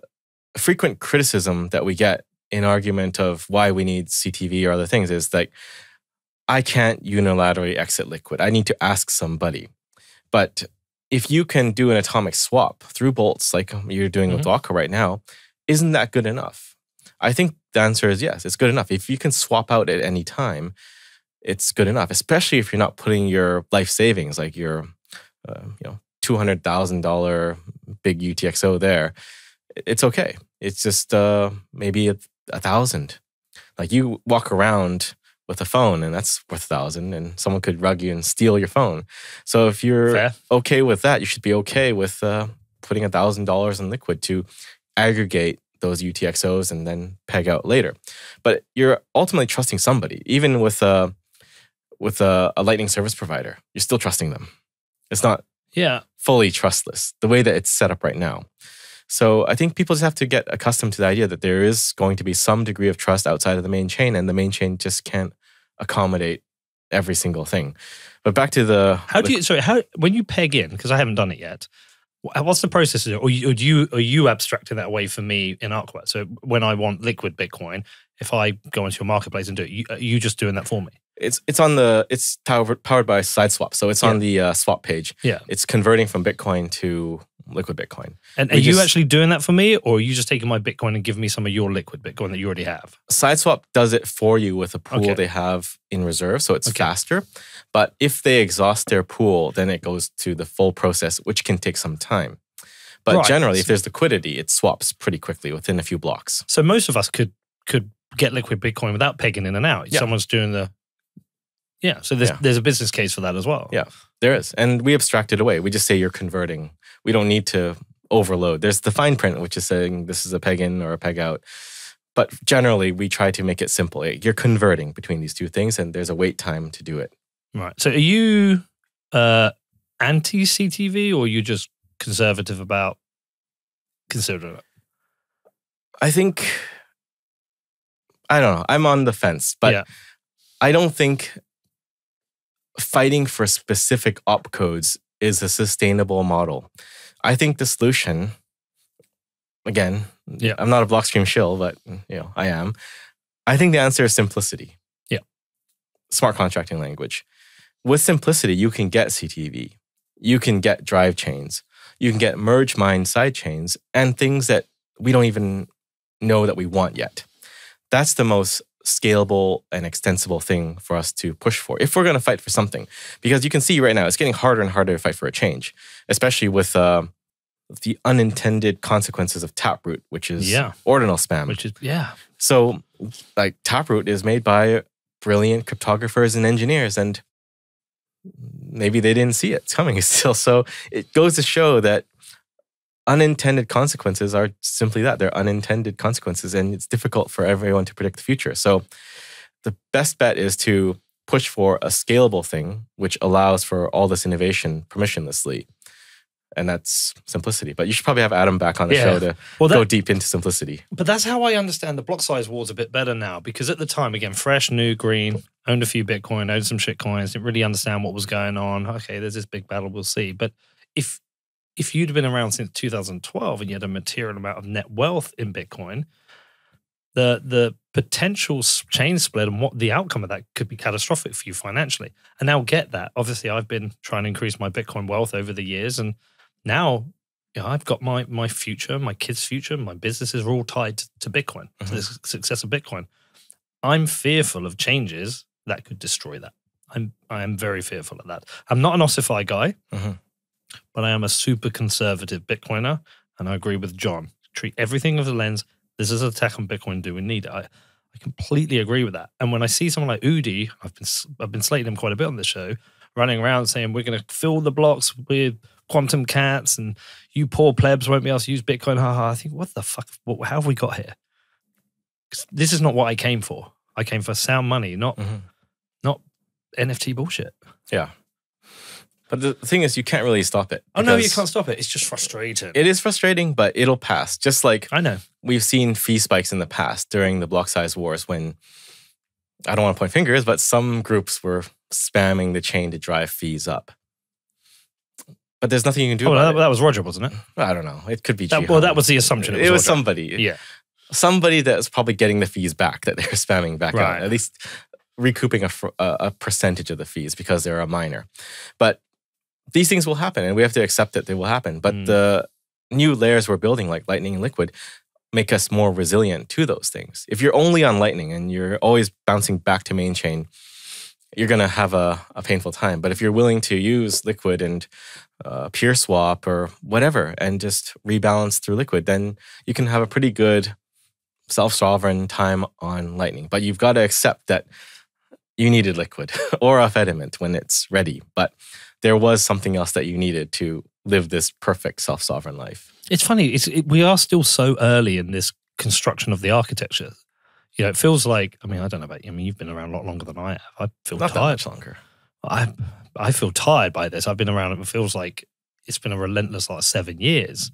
frequent criticism that we get in argument of why we need CTV or other things is like, I can't unilaterally exit Liquid. I need to ask somebody. But if you can do an atomic swap through bolts like you're doing with Aqua right now, isn't that good enough? I think the answer is yes, it's good enough. If you can swap out at any time, it's good enough, especially if you're not putting your life savings, like your $200,000 big UTXO there. It's okay. It's just maybe 1,000. Like you walk around with a phone and that's worth 1,000 and someone could rug you and steal your phone. So if you're Fair. okay with that, you should be okay with putting $1,000 in Liquid to aggregate those UTXOs and then peg out later. But you're ultimately trusting somebody. Even with a Lightning service provider, you're still trusting them. It's not fully trustless the way that it's set up right now. So I think people just have to get accustomed to the idea that there is going to be some degree of trust outside of the main chain, and the main chain just can't accommodate every single thing. But back to when you peg in, because I haven't done it yet, what's the process? Or are you abstracting that away for me in Aqua? So when I want Liquid Bitcoin, if I go into your marketplace and do it, are you just doing that for me? It's powered by SideSwap, so it's on the swap page. Yeah, it's converting from Bitcoin to Liquid Bitcoin. And are you actually doing that for me, or are you just taking my Bitcoin and giving me some of your Liquid Bitcoin that you already have? SideSwap does it for you with a pool they have in reserve, so it's faster. But if they exhaust their pool, then it goes to the full process, which can take some time. But generally, if there's liquidity, it swaps pretty quickly within a few blocks. So most of us could get Liquid Bitcoin without pegging in and out. Yeah. Someone's doing the... Yeah, so there's a business case for that as well. Yeah, there is. And we abstract it away. We just say you're converting. We don't need to overload. There's the fine print, which is saying this is a peg in or a peg out. But generally, we try to make it simple. You're converting between these two things, and there's a wait time to do it. Right. So are you anti-CTV, or are you just conservative about considering it? I think, I don't know. I'm on the fence, but I don't think fighting for specific opcodes is a sustainable model. I think the solution, again, I'm not a Blockstream shill, but I am. I think the answer is simplicity. Yeah. Smart contracting language. With simplicity, you can get CTV, you can get drive chains, you can get merge mine side chains, and things that we don't even know that we want yet. That's the most scalable and extensible thing for us to push for if we're going to fight for something. Because you can see right now, it's getting harder and harder to fight for a change, especially with the unintended consequences of Taproot, which is ordinal spam. Which is, So like Taproot is made by brilliant cryptographers and engineers, and maybe they didn't see it coming still. So it goes to show that unintended consequences are simply that. They're unintended consequences, and it's difficult for everyone to predict the future. So the best bet is to push for a scalable thing, which allows for all this innovation permissionlessly. And that's simplicity. But you should probably have Adam back on the show to go deep into simplicity. But that's how I understand the block size wars a bit better now. Because at the time, again, fresh, new, green, owned a few Bitcoin, owned some shit coins, didn't really understand what was going on. Okay, there's this big battle, we'll see. But if you'd been around since 2012 and you had a material amount of net wealth in Bitcoin, the potential chain split and what the outcome of that could be catastrophic for you financially. And now get that. Obviously, I've been trying to increase my Bitcoin wealth over the years, and now I've got my future, my kids' future, my businesses are all tied to Bitcoin, to the success of Bitcoin. I'm fearful of changes that could destroy that. I am very fearful of that. I'm not an ossify guy. But I am a super conservative Bitcoiner, and I agree with John. Treat everything with a lens. This is an attack on Bitcoin. Do we need it? I completely agree with that. And when I see someone like Udi, I've been slating him quite a bit on the show, running around saying we're going to fill the blocks with quantum cats, and you poor plebs won't be able to use Bitcoin. I think, what the fuck? How have we got here? 'Cause this is not what I came for. I came for sound money, not NFT bullshit. Yeah. But the thing is, you can't really stop it. Oh, no, you can't stop it. It's just frustrating. It is frustrating, but it'll pass. Just like I know. We've seen fee spikes in the past during the block size wars when, I don't want to point fingers, but some groups were spamming the chain to drive fees up. But there's nothing you can do about it. That was Roger, wasn't it? I don't know. It could be Well, that was the assumption. It was somebody. Yeah. Somebody that was probably getting the fees back that they're spamming back out. At least recouping a percentage of the fees because they're a minor. But these things will happen, and we have to accept that they will happen. But the new layers we're building, like Lightning and Liquid, make us more resilient to those things. If you're only on Lightning and you're always bouncing back to main chain, you're going to have a painful time. But if you're willing to use Liquid and peer swap or whatever and just rebalance through Liquid, then you can have a pretty good self-sovereign time on Lightning. But you've got to accept that you needed Liquid or a Fediment when it's ready. But there was something else that you needed to live this perfect self-sovereign life. It's funny. We are still so early in this construction of the architecture. You know, it feels like, I mean, I don't know about you. I mean, you've been around a lot longer than I have. I feel Not tired. that much longer. I feel tired by this. I've been around, it feels like it's been a relentless 7 years.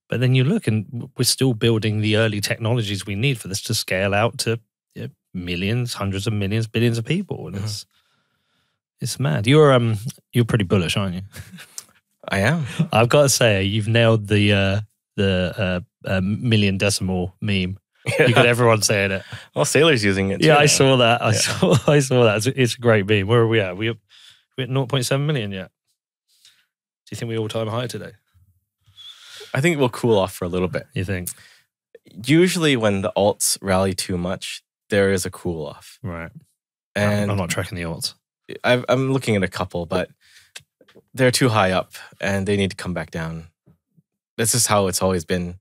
But then you look and we're still building the early technologies we need for this to scale out to millions, hundreds of millions, billions of people. And it's mad. You're pretty bullish, aren't you? I am. I've got to say, you've nailed the million decimal meme. Yeah. You got everyone saying it. Well, Sailor's using it too. Yeah, now. I saw that. I saw that. It's a great meme. Where are we at? We're at 0.7 million yet. Do you think we're all-time high today? I think we'll cool off for a little bit. You think? Usually when the alts rally too much, there is a cool off. Right. And I'm not tracking the alts. I'm looking at a couple, but they're too high up and they need to come back down. This is how it's always been.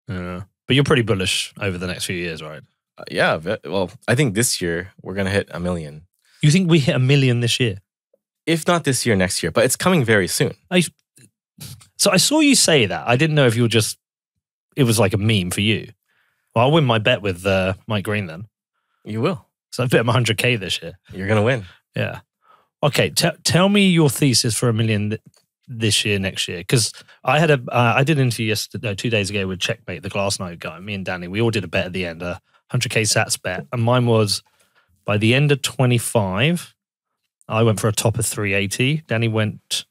Yeah. But you're pretty bullish over the next few years, right? Yeah. Well, I think this year we're going to hit 1 million. You think we hit 1 million this year? If not this year, next year. But it's coming very soon. So I saw you say that. I didn't know if you were just, it was like a meme for you. Well, I'll win my bet with Mike Green then. You will. So I bet him 100K this year. You're going to win. Yeah. Okay. Tell me your thesis for 1 million this year, next year. Because I did an interview 2 days ago with Checkmate, the Glassnode guy. Me and Danny, we all did a bet at the end, a 100K sats bet. And mine was by the end of 25, I went for a top of 380. Danny went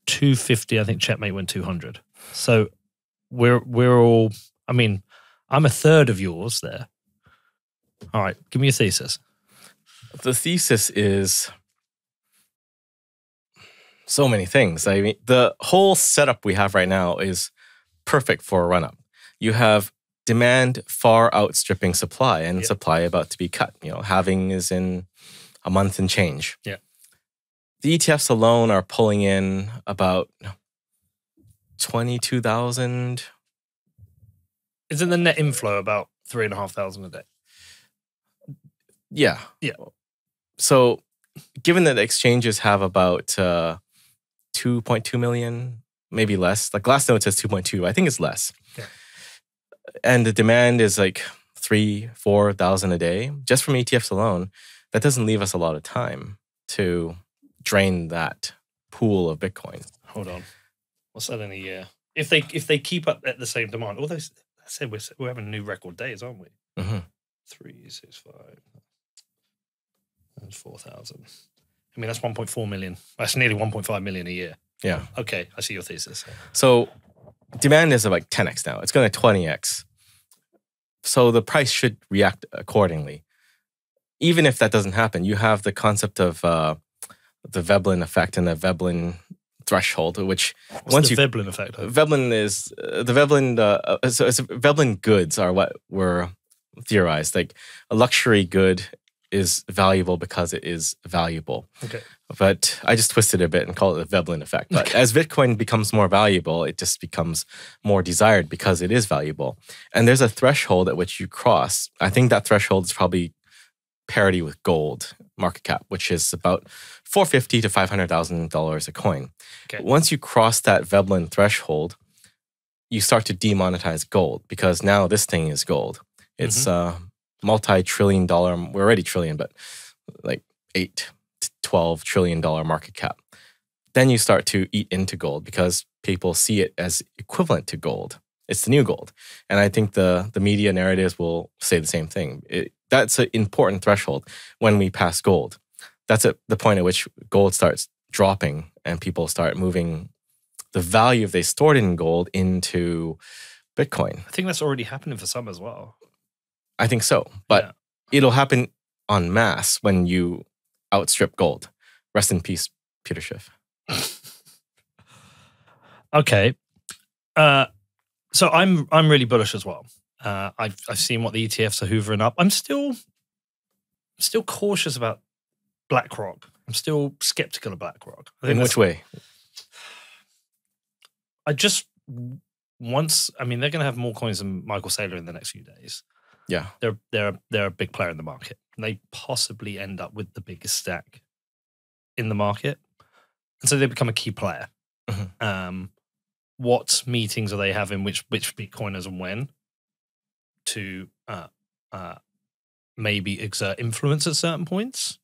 250. I think Checkmate went 200. So we're all, I mean, I'm a third of yours there. All right. Give me a thesis. The thesis is so many things. I mean, the whole setup we have right now is perfect for a run-up. You have demand far outstripping supply and supply about to be cut. You know, halving is in a month and change. Yeah. The ETFs alone are pulling in about 22,000. Isn't the net inflow about 3,500 a day? Yeah. Yeah. So given that exchanges have about 2.2 million, maybe less. Like last note says 2.2. I think it's less. Yeah. And the demand is like 3,000-4,000 a day. Just from ETFs alone, that doesn't leave us a lot of time to drain that pool of Bitcoin. Hold on. What's that in a year? If they keep up at the same demand, although I said we're having new record days, aren't we? Mm-hmm. 365. That's 4,000. I mean, that's 1.4 million. That's nearly 1.5 million a year. Yeah. Okay, I see your thesis. So demand is like 10x now. It's going to 20x. So the price should react accordingly. Even if that doesn't happen, you have the concept of the Veblen effect and the Veblen threshold, which What's the Veblen effect? Veblen is the Veblen. So it's Veblen goods are what were theorized. Like a luxury good is valuable because it is valuable. Okay. But I just twisted it a bit and call it the Veblen effect. But as Bitcoin becomes more valuable, it just becomes more desired because it is valuable. And there's a threshold at which you cross. I think that threshold is probably parity with gold market cap, which is about $450,000 to $500,000 a coin. Okay. Once you cross that Veblen threshold, you start to demonetize gold because now this thing is gold. It's multi-trillion dollar, we're already trillion, but like 8 to 12 trillion dollar market cap. Then you start to eat into gold because people see it as equivalent to gold. It's the new gold. And I think the media narratives will say the same thing. That's an important threshold when we pass gold. That's at the point at which gold starts dropping and people start moving the value they stored in gold into Bitcoin. I think that's already happening for some as well. I think so. But it'll happen en masse when you outstrip gold. Rest in peace, Peter Schiff. Okay. So I'm really bullish as well. I've seen what the ETFs are hoovering up. I'm still still cautious about BlackRock. I'm still skeptical of BlackRock. In which way? I just I mean, they're going to have more coins than Michael Saylor in the next few days. Yeah, they're a big player in the market. They possibly end up with the biggest stack in the market, and so they become a key player. Mm-hmm. What meetings are they having? Which Bitcoiners and when to maybe exert influence at certain points?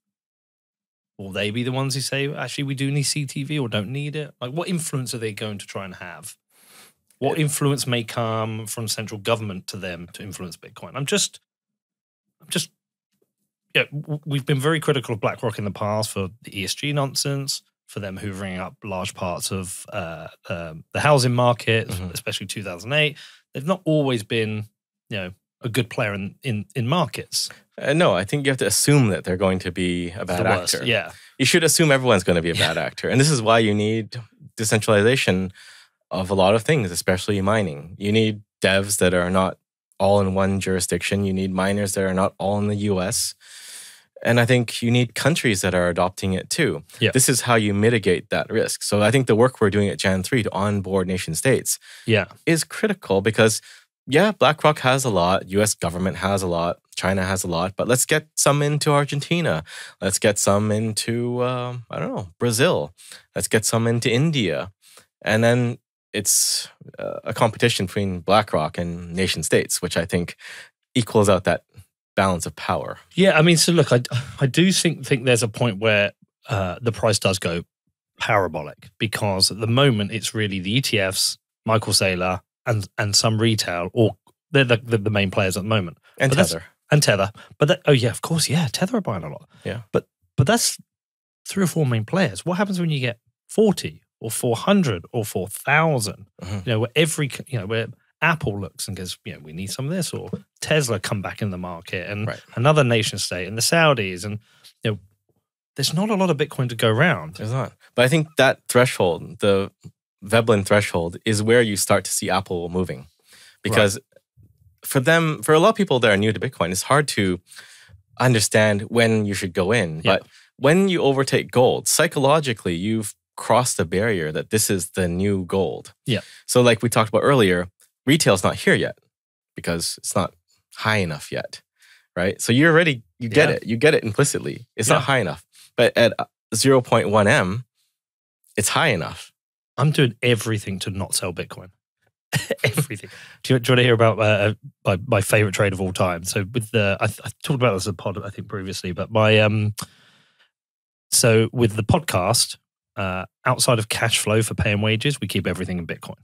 Will they be the ones who say, actually, we do need CTV or don't need it? Like, what influence are they going to try and have? What influence may come from central government to them to influence Bitcoin? I'm just, yeah, we've been very critical of BlackRock in the past for the ESG nonsense, for them hoovering up large parts of the housing market, especially 2008. They've not always been, a good player in markets. No, I think you have to assume that they're going to be a bad actor. Yeah. You should assume everyone's going to be a bad actor. And this is why you need decentralization of a lot of things, especially mining. You need devs that are not all in one jurisdiction. You need miners that are not all in the US. And I think you need countries that are adopting it too. Yeah. This is how you mitigate that risk. So I think the work we're doing at Jan 3 to onboard nation states is critical because, BlackRock has a lot, US government has a lot, China has a lot, but let's get some into Argentina. Let's get some into, Brazil. Let's get some into India. And then it's a competition between BlackRock and nation states, which I think equals out that balance of power. Yeah, I mean, so look, I do think there's a point where the price does go parabolic because at the moment it's really the ETFs, Michael Saylor, and some retail, or they're the main players at the moment. And Tether. But of course, Tether are buying a lot. Yeah. But that's 3 or 4 main players. What happens when you get 40 or 400 or 4,000? Where Apple looks and goes, we need some of this, or Tesla come back in the market, and another nation state, and the Saudis, and there's not a lot of Bitcoin to go around. There's not. But I think that threshold, the Veblen threshold, is where you start to see Apple moving. Because for a lot of people that are new to Bitcoin, it's hard to understand when you should go in. Yeah. But when you overtake gold, psychologically, you've crossed the barrier that this is the new gold. Yeah. So like we talked about earlier, retail's not here yet because it's not high enough yet, right? So you get it. You get it implicitly. It's not high enough. But at 0.1 M, it's high enough. I'm doing everything to not sell Bitcoin. Everything. Do you want to hear about my favorite trade of all time? So with I talked about this in a pod, I think previously, but so with the podcast, outside of cash flow for paying wages, we keep everything in Bitcoin.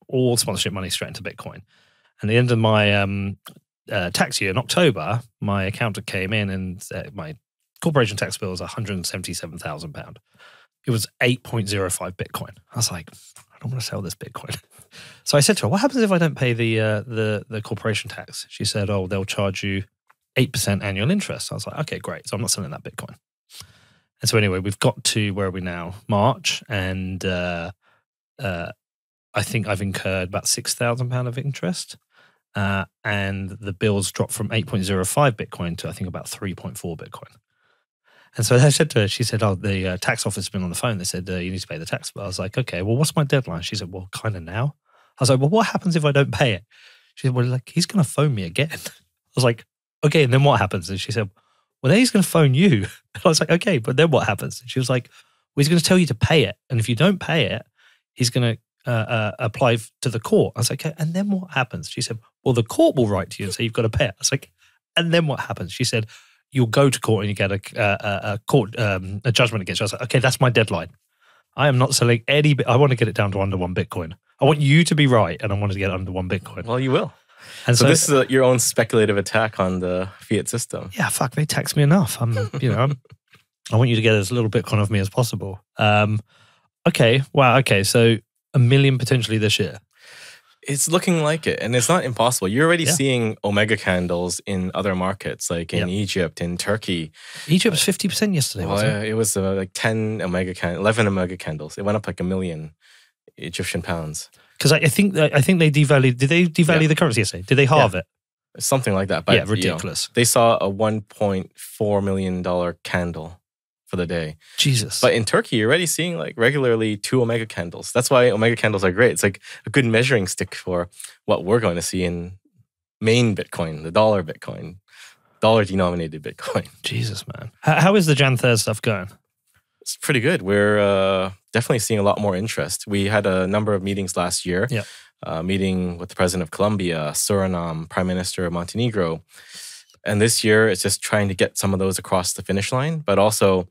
All sponsorship money straight into Bitcoin. And at the end of my tax year in October, my accountant came in and my corporation tax bill was £177,000. It was 8.05 Bitcoin. I was like, I don't want to sell this Bitcoin. So I said to her, what happens if I don't pay the corporation tax? She said, they'll charge you 8% annual interest. I was like, okay, great. So I'm not selling that Bitcoin. And so anyway, we've got to, where are we now? March. And I think I've incurred about £6,000 of interest. And the bills dropped from 8.05 Bitcoin to I think about 3.4 Bitcoin. And so I said to her, she said, the tax office has been on the phone. They said, you need to pay the tax bill. I was like, okay, well, what's my deadline? She said, well, kind of now. I was like, well, what happens if I don't pay it? She said, well, he's going to phone me again. I was like, okay, and then what happens? And she said, well, then he's going to phone you. And I was like, okay, but then what happens? And she was like, well, he's going to tell you to pay it. And if you don't pay it, he's going to apply to the court. I was like, okay, and then what happens? She said, well, the court will write to you and say you've got to pay it. I was like, and then what happens? She said, you'll go to court and you get a court a judgment against you. I was like, okay, that's my deadline. I am not selling any. I want to get it down to under 1 Bitcoin. I want you to be right, and I want to get it under 1 Bitcoin. Well, you will. And so this is your own speculative attack on the fiat system. Yeah, fuck, they tax me enough. I want you to get as little Bitcoin off me as possible. Okay, wow. Okay, so 1 million potentially this year. It's looking like it, and it's not impossible. You're already seeing Omega candles in other markets, like in Egypt, in Turkey. Egypt was 50% yesterday, wasn't it? It was like 11 Omega candles. It went up like 1 million Egyptian pounds. Because I think they devalued. Did they devalue the currency yesterday? Did they halve it? something like that. But, yeah, ridiculous. They saw a $1.4 million candle for the day. Jesus. But in Turkey, you're already seeing like regularly 2 Omega candles. That's why Omega candles are great. It's like a good measuring stick for what we're going to see in main Bitcoin, the dollar Bitcoin, dollar denominated Bitcoin. Jesus, man. How is the Jan 3rd stuff going? It's pretty good. We're definitely seeing a lot more interest. We had a number of meetings last year. Yeah. Meeting with the president of Colombia, Suriname, Prime Minister of Montenegro. And this year, it's just trying to get some of those across the finish line, but also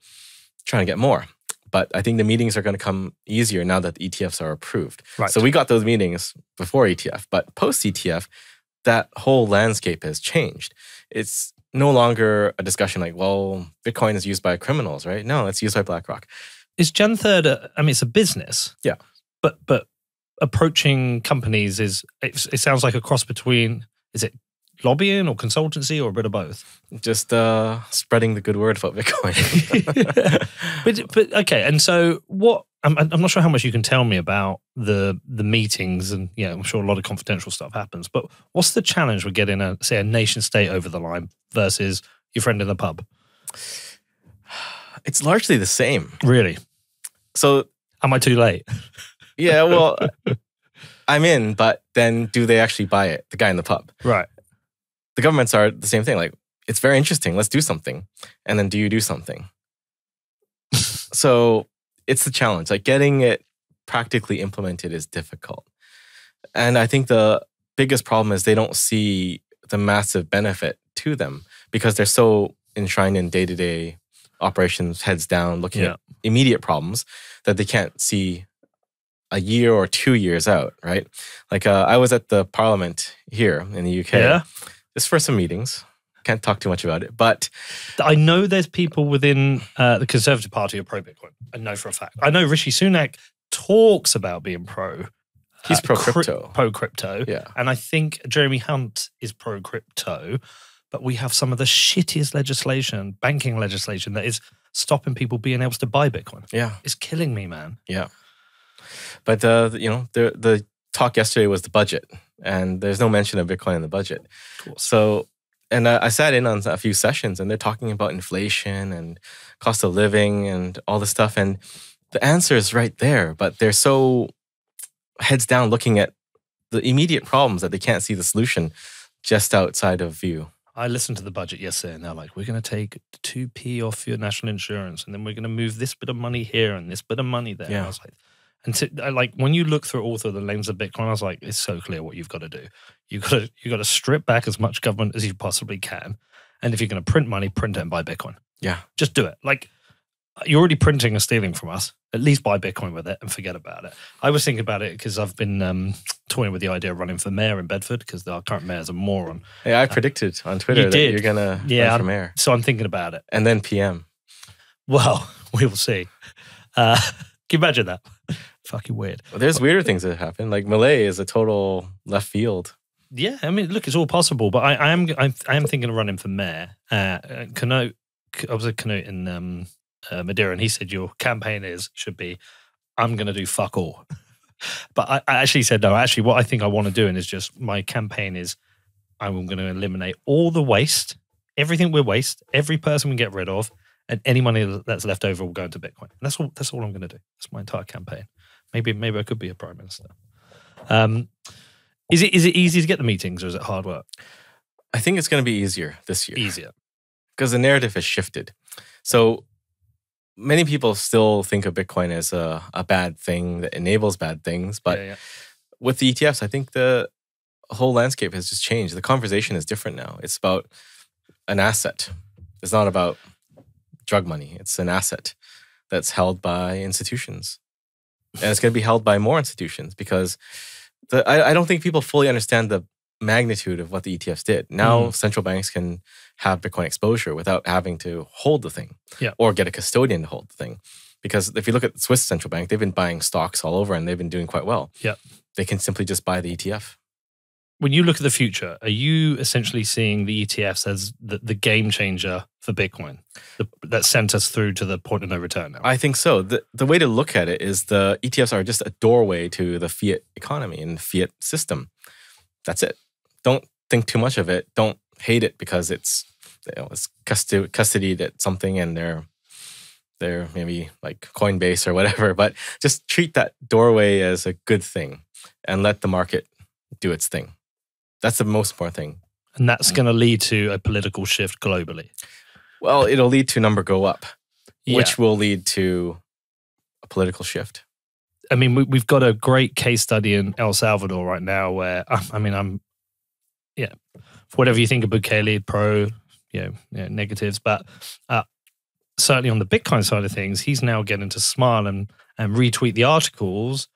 trying to get more. But I think the meetings are going to come easier now that the ETFs are approved. Right. So we got those meetings before ETF, but post ETF, that whole landscape has changed. It's no longer a discussion like, well, Bitcoin is used by criminals, right? No, it's used by BlackRock. Is Jan 3rd, it's a business. Yeah. But approaching companies it sounds like a cross between, is it lobbying or consultancy or a bit of both? Just spreading the good word about Bitcoin. but okay, and so what? I'm not sure how much you can tell me about the meetings, and I'm sure a lot of confidential stuff happens. But what's the challenge with getting a nation state over the line versus your friend in the pub? It's largely the same. Really? So am I too late? Yeah, well, I'm in, but then do they actually buy it? The guy in the pub. Right. The governments are the same thing. Like, it's very interesting. Let's do something. And then do you do something? So it's the challenge. Like, getting it practically implemented is difficult. And I think the biggest problem is they don't see the massive benefit to them because they're so enshrined in day-to-day operations, heads down, looking at immediate problems that they can't see a year or 2 years out, right? Like I was at the parliament here in the UK just for some meetings. Can't talk too much about it, but I know there's people within the Conservative Party who are pro-Bitcoin. I know for a fact. I know Rishi Sunak talks about being pro. He's pro-crypto. Pro-crypto. Yeah. And I think Jeremy Hunt is pro-crypto, but we have some of the shittiest legislation, banking legislation, that is stopping people being able to buy Bitcoin. Yeah. It's killing me, man. Yeah. But, the talk yesterday was the budget, and there's no mention of Bitcoin in the budget. So, and I sat in on a few sessions, and they're talking about inflation and cost of living and all this stuff. And the answer is right there, but they're so heads down looking at the immediate problems that they can't see the solution just outside of view. I listened to the budget yesterday, and they're like, we're going to take 2p off your national insurance, and then we're going to move this bit of money here and this bit of money there. Yeah. And I was like, when you look through all through the lens of Bitcoin, I was like, it's so clear what you've got to do. You got to strip back as much government as you possibly can, and if you're going to print money, print it and buy Bitcoin. Yeah, just do it. Like, you're already printing and stealing from us. At least buy Bitcoin with it and forget about it. I was thinking about it because I've been toying with the idea of running for mayor in Bedford because our current mayor's a moron. Yeah, I predicted on Twitter that you're going to run for mayor. So I'm thinking about it. And then PM. Well, we will see. Can you imagine that? Fucking weird. Well, there's weirder things that happen. Like Malay is a total left field. Yeah, I mean, look, it's all possible. But I am thinking of running for mayor. Canute, I was at Canute in Madeira, and he said your campaign should be, I'm going to do fuck all. But I actually said no. Actually, what I think I want to do is just my campaign is I'm going to eliminate all the waste, everything we waste, every person we get rid of, and any money that's left over will go into Bitcoin. And that's all I'm going to do. That's my entire campaign. Maybe I could be a prime minister. Is it easy to get the meetings, or is it hard work? I think it's going to be easier this year. Easier. Because the narrative has shifted. So many people still think of Bitcoin as a bad thing that enables bad things. But with the ETFs, I think the whole landscape has just changed. The conversation is different now. It's about an asset. It's not about drug money. It's an asset that's held by institutions. And it's going to be held by more institutions because I don't think people fully understand the magnitude of what the ETFs did. Now central banks can have Bitcoin exposure without having to hold the thing or get a custodian to hold the thing. Because if you look at the Swiss central bank, they've been buying stocks all over and they've been doing quite well. Yeah, they can simply just buy the ETF. When you look at the future, are you essentially seeing the ETFs as the game changer for Bitcoin that sent us through to the point of no return now? I think so. The way to look at it is the ETFs are just a doorway to the fiat economy and fiat system. That's it. Don't think too much of it. Don't hate it because it's custodied at something and they're maybe like Coinbase or whatever. But just treat that doorway as a good thing and let the market do its thing. That's the most important thing. And that's going to lead to a political shift globally. Well, it'll lead to number go up, Yeah. which will lead to a political shift. I mean, we've got a great case study in El Salvador right now where, whatever you think of Bukele, pro, negatives, but certainly on the Bitcoin side of things, he's now getting to smile and retweet the articles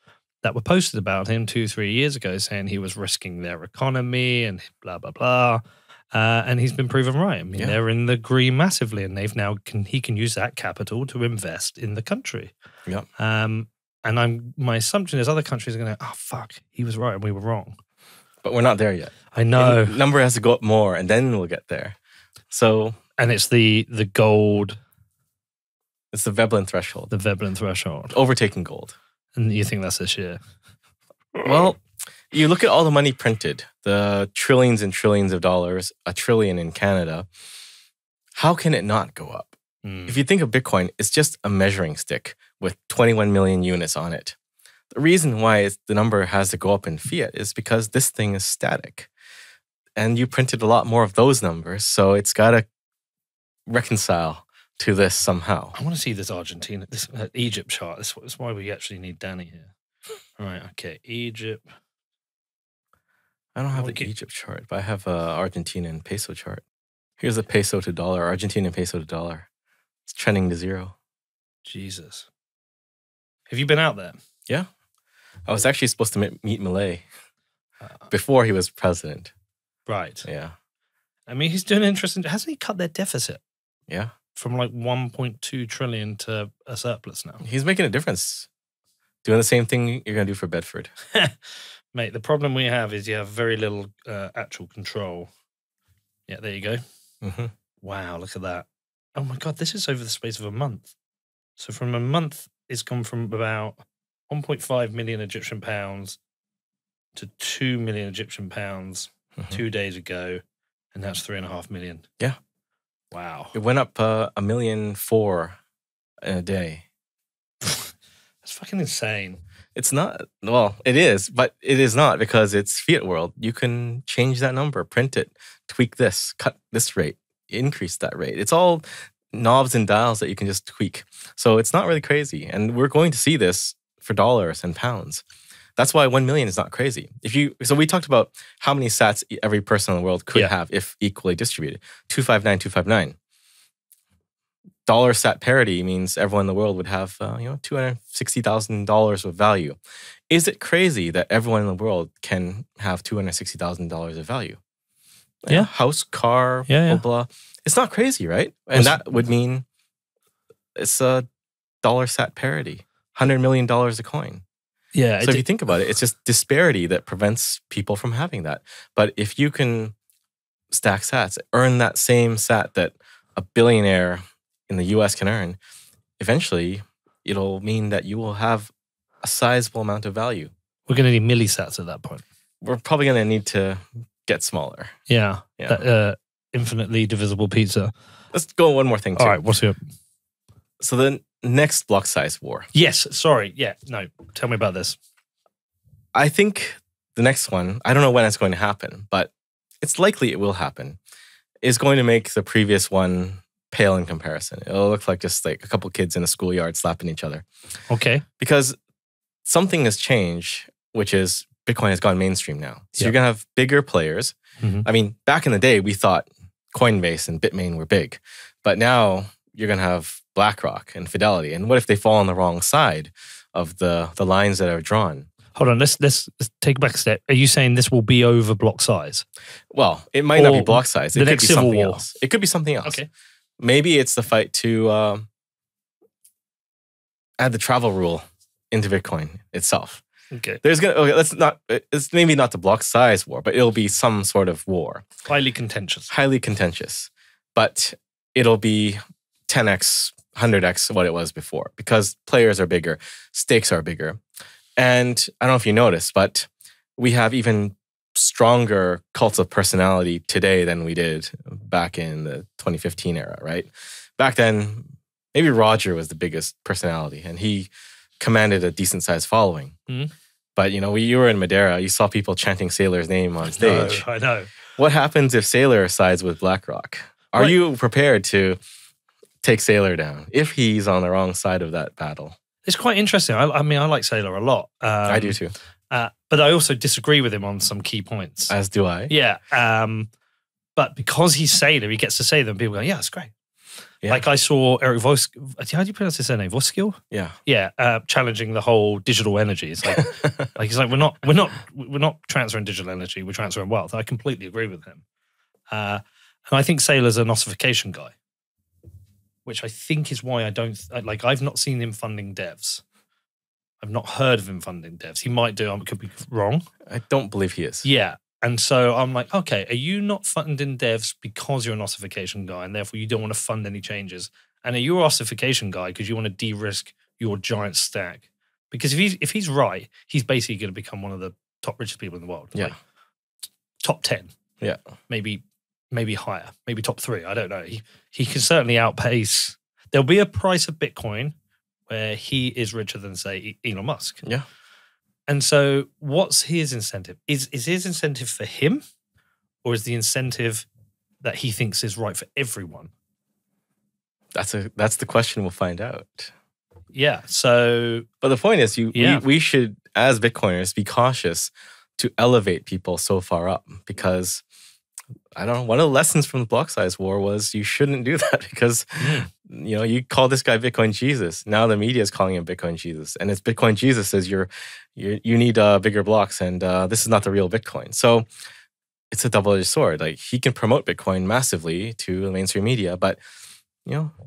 that were posted about him 2-3 years ago saying he was risking their economy and blah, blah, blah. And he's been proven right. I mean, they're in the green massively, and he can use that capital to invest in the country. Yeah. And my assumption is other countries are going to, oh, fuck, he was right and we were wrong. But we're not there yet. I know. The number has to go up more, and then we'll get there. So, and it's the gold. It's the Veblen threshold. The Veblen threshold. Overtaking gold. And you think that's this year? Well, you look at all the money printed, the trillions and trillions of dollars, $1 trillion in Canada. How can it not go up? If you think of Bitcoin, it's just a measuring stick with 21 million units on it. The reason why the number has to go up in fiat is because this thing is static. And you printed a lot more of those numbers, so it's got to reconcile to this somehow. I want to see this Argentina, this Egypt chart. That's why we actually need Danny here. All right, okay, Egypt. I don't have the Egypt chart, but I have Argentina and peso chart. Here's the peso to dollar, Argentina peso to dollar. It's trending to zero. Jesus. Have you been out there? Yeah. I was actually supposed to meet Milei before he was president. Right. Yeah. I mean, he's doing interesting. Hasn't he cut their deficit? Yeah. From like 1.2 trillion to a surplus now. He's making a difference. Doing the same thing you're going to do for Bedford. Mate, the problem we have is you have very little actual control. Yeah, there you go. Mm-hmm. Wow, look at that. Oh my God, this is over the space of a month. So from a month, it's gone from about 1.5 million Egyptian pounds to 2 million Egyptian pounds 2 days ago. And that's 3.5 million. Yeah. Wow. It went up 1.4 million in a day. That's fucking insane. It's not, well, it is, but it is not because it's fiat world. You can change that number, print it, tweak this, cut this rate, increase that rate. It's all knobs and dials that you can just tweak. So it's not really crazy. And we're going to see this for dollars and pounds. That's why 1 million is not crazy. So we talked about how many sats every person in the world could have if equally distributed. 259, 259. Dollar sat parity means everyone in the world would have $260,000 of value. Is it crazy that everyone in the world can have $260,000 of value? Yeah. House, car, blah, blah. It's not crazy, right? And that would mean it's a dollar sat parity. $100 million a coin. Yeah. So if you think about it, it's just disparity that prevents people from having that. But if you can stack sats, earn that same sat that a billionaire in the US can earn, eventually it'll mean that you will have a sizable amount of value. We're going to need millisats at that point. We're probably going to need to get smaller. Yeah. That, infinitely divisible pizza. Let's go one more thing too. All right, what's your... So the next block size war. Yes, sorry. Yeah, no. Tell me about this. I think the next one, I don't know when it's going to happen, but it's likely it will happen, is going to make the previous one pale in comparison. It'll look like just like a couple kids in a schoolyard slapping each other. Okay. Because something has changed, which is Bitcoin has gone mainstream now. So you're going to have bigger players. Mm-hmm. I mean, back in the day, we thought Coinbase and Bitmain were big. But now you're going to have BlackRock and Fidelity. And what if they fall on the wrong side of the lines that are drawn? Hold on, let's take back a step. Are you saying this will be over block size? Well, it might not be block size. It could be something else. It could be something else. Okay. Maybe it's the fight to add the travel rule into Bitcoin itself. Okay. It's maybe not the block size war, but it'll be some sort of war. Highly contentious. Highly contentious. But it'll be 10x, 100x what it was before because players are bigger, stakes are bigger. And I don't know if you noticed, but we have even stronger cults of personality today than we did back in the 2015 era, right? Back then, maybe Roger was the biggest personality and he commanded a decent sized following. But you were in Madeira, you saw people chanting Saylor's name on stage. I know. What happens if Saylor sides with BlackRock? Are you prepared to take Saylor down if he's on the wrong side of that battle? It's quite interesting. I mean, I like Saylor a lot. I do too. But I also disagree with him on some key points. As do I. Yeah. But because he's Saylor, he gets to say them. People go, yeah, it's great. Yeah. Like I saw Eric how do you pronounce his name? Voskill? Yeah. Yeah. Challenging the whole digital energy. It's like, he's like, we're not transferring digital energy. We're transferring wealth. I completely agree with him. And I think Saylor's an ossification guy, which I think is why I've not seen him funding devs. I've not heard of him funding devs. He might do. I could be wrong. I don't believe he is. Yeah. And so I'm like, okay, are you not funding devs because you're an ossification guy and therefore you don't want to fund any changes? And are you an ossification guy because you want to de-risk your giant stack? Because if he's right, he's basically going to become one of the top richest people in the world. Yeah. Like, top 10. Yeah. Maybe higher. Maybe top 3. I don't know. He can certainly outpace. There'll be a price of Bitcoin where he is richer than, say, Elon Musk. Yeah. And so what's his incentive? Is his incentive for him or is the incentive that he thinks is right for everyone? That's the question we'll find out. Yeah. So, but the point is, we should, as Bitcoiners, be cautious to elevate people so far up because I don't know. One of the lessons from the block size war was you shouldn't do that because you call this guy Bitcoin Jesus. Now the media is calling him Bitcoin Jesus, and it's Bitcoin Jesus says you need bigger blocks, and this is not the real Bitcoin. So it's a double-edged sword. Like he can promote Bitcoin massively to the mainstream media, but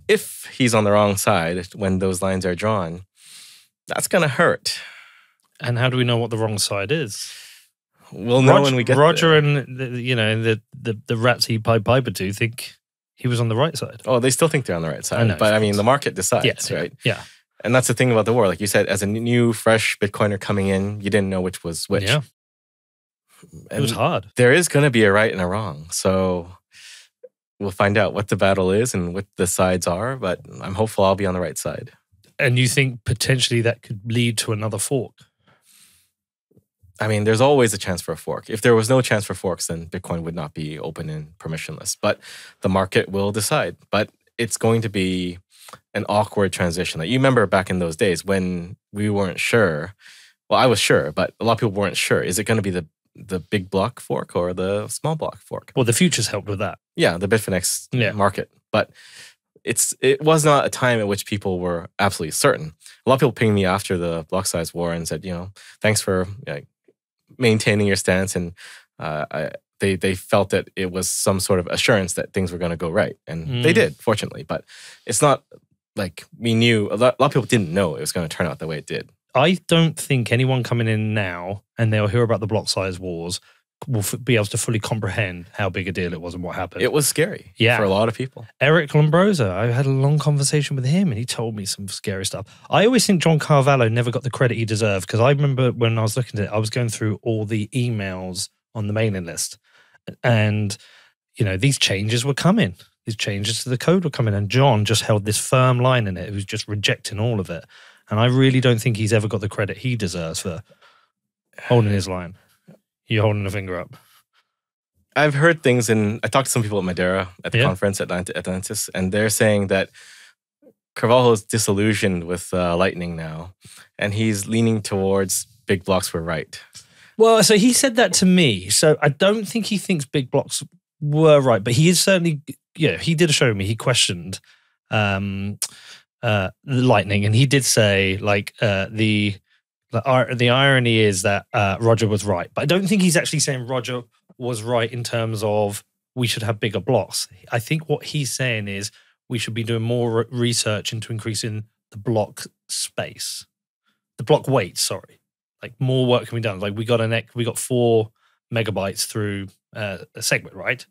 if he's on the wrong side when those lines are drawn, that's gonna hurt. And how do we know what the wrong side is? We'll know when we get Roger there. And the rats he Piper to think he was on the right side. Oh, they still think they're on the right side. But I mean, the market decides, right? Yeah. And that's the thing about the war. Like you said, as a new, fresh Bitcoiner coming in, you didn't know which was which. Yeah. And it was hard. There is going to be a right and a wrong. So we'll find out what the battle is and what the sides are. But I'm hopeful I'll be on the right side. And you think potentially that could lead to another fork? I mean, there's always a chance for a fork. If there was no chance for forks, then Bitcoin would not be open and permissionless. But the market will decide. But it's going to be an awkward transition. Like you remember back in those days when we weren't sure. Well, I was sure, but a lot of people weren't sure. Is it going to be the big block fork or the small block fork? Well, the futures helped with that. Yeah, the Bitfinex market. But it was not a time at which people were absolutely certain. A lot of people pinged me after the block size war and said, thanks for maintaining your stance, and they felt that it was some sort of assurance that things were going to go right, and they did, fortunately. But it's not like we knew. A lot of people didn't know it was going to turn out the way it did. I don't think anyone coming in now and they'll hear about the block size wars will be able to fully comprehend how big a deal it was and what happened. It was scary for a lot of people. Eric Lombroso, I had a long conversation with him and he told me some scary stuff. I always think John Carvalho never got the credit he deserved because I remember when I was looking at it, I was going through all the emails on the mailing list and, these changes were coming. These changes to the code were coming and John just held this firm line in it. He was just rejecting all of it. And I really don't think he's ever got the credit he deserves for holding his line. You're holding a finger up. I've heard things, and I talked to some people at Madeira at the conference at Atlantis, and they're saying that Carvalho is disillusioned with Lightning now, and he's leaning towards big blocks were right. Well, so he said that to me. So I don't think he thinks big blocks were right, but he is certainly, he did show me. He questioned Lightning, and he did say, the irony is that Roger was right, but I don't think he's actually saying Roger was right in terms of we should have bigger blocks. I think what he's saying is we should be doing more research into increasing the block space, the block weight. Sorry, like more work can be done. Like we got 4 megabytes through a segment, right?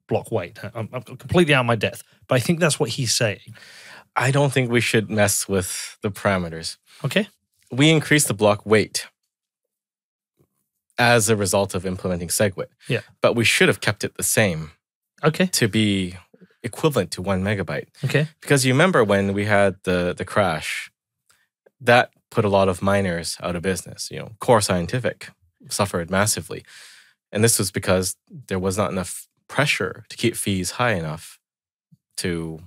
Block weight. I'm completely out of my depth, but I think that's what he's saying. I don't think we should mess with the parameters. Okay. We increase the block weight as a result of implementing SegWit. Yeah. But we should have kept it the same Okay. to be equivalent to 1 megabyte. Okay. Because you remember when we had the crash, that put a lot of miners out of business. You know, Core Scientific suffered massively. And this was because there was not enough pressure to keep fees high enough to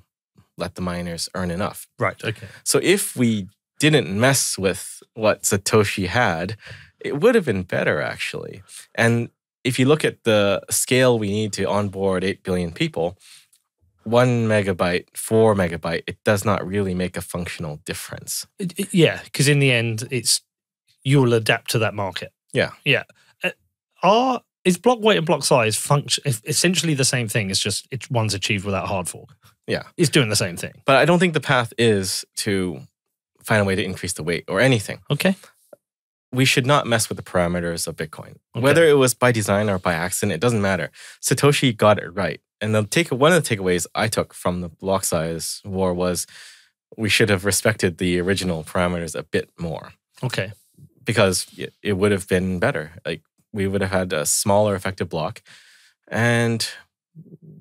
let the miners earn enough. Right. Okay. So if we didn't mess with what Satoshi had, it would have been better, actually. And if you look at the scale we need to onboard 8 billion people, 1 megabyte, 4 megabyte, it does not really make a functional difference. Yeah, because in the end, you'll adapt to that market. Yeah. Yeah. Is block weight and block size essentially the same thing? It's just one's achieved without hard fork. Yeah. It's doing the same thing. But I don't think the path is to find a way to increase the weight or anything. Okay. We should not mess with the parameters of Bitcoin. Okay. Whether it was by design or by accident, it doesn't matter. Satoshi got it right. And one of the takeaways I took from the block size war was we should have respected the original parameters a bit more. Okay. Because it would have been better. Like, we would have had a smaller effective block and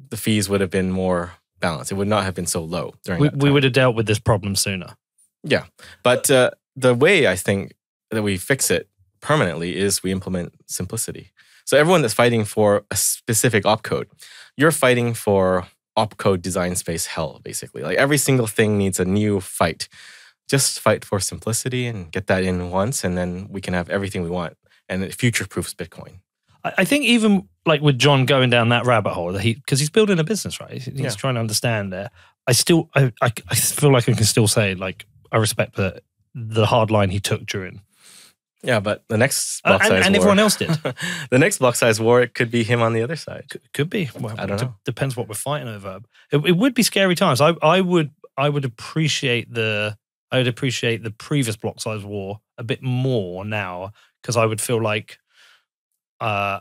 the fees would have been more balanced. It would not have been so low during that time. We would have dealt with this problem sooner. Yeah. But the way I think that we fix it permanently is we implement simplicity. So everyone that's fighting for a specific opcode, you're fighting for opcode design space hell, basically. Like, every single thing needs a new fight. Just fight for simplicity and get that in once, and then we can have everything we want. And it future-proofs Bitcoin. I think even like with John going down that rabbit hole, because he's building a business, right? He's trying to understand there. I feel like I can still say, like, I respect the hard line he took during. Yeah, but the next block size war... And everyone else did. The next block size war, it could be him on the other side. Could be. Well, I don't know. Depends what we're fighting over. It would be scary times. I would appreciate the previous block size war a bit more now, because I would feel like, there's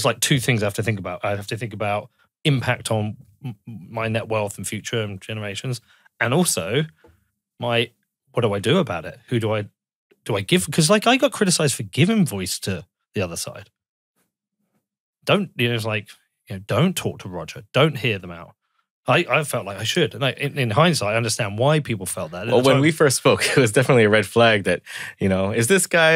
like two things I have to think about. I have to think about impact on my net wealth in future generations, and also what do I do about it? Who do I give? Because, like, I got criticized for giving voice to the other side. It's like, don't talk to Roger. Don't hear them out. I felt like I should. And in hindsight, I understand why people felt that. Well, when we first spoke, it was definitely a red flag that, is this guy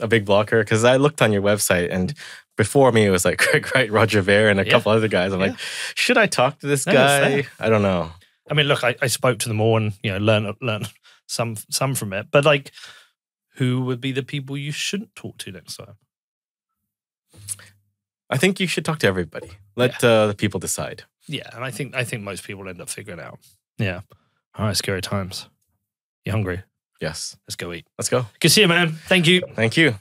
a big blocker? Because I looked on your website, and before me, it was like Greg Wright, Roger Ver, and a couple other guys. I'm like, should I talk to this guy? I don't know. I mean, look, I spoke to them all and, learn some from it. But, like, who would be the people you shouldn't talk to next time? I think you should talk to everybody. Let the people decide. Yeah, and I think most people end up figuring it out. Yeah. All right, scary times. You hungry? Yes. Let's go eat. Let's go. Good to see you, man. Thank you. Thank you.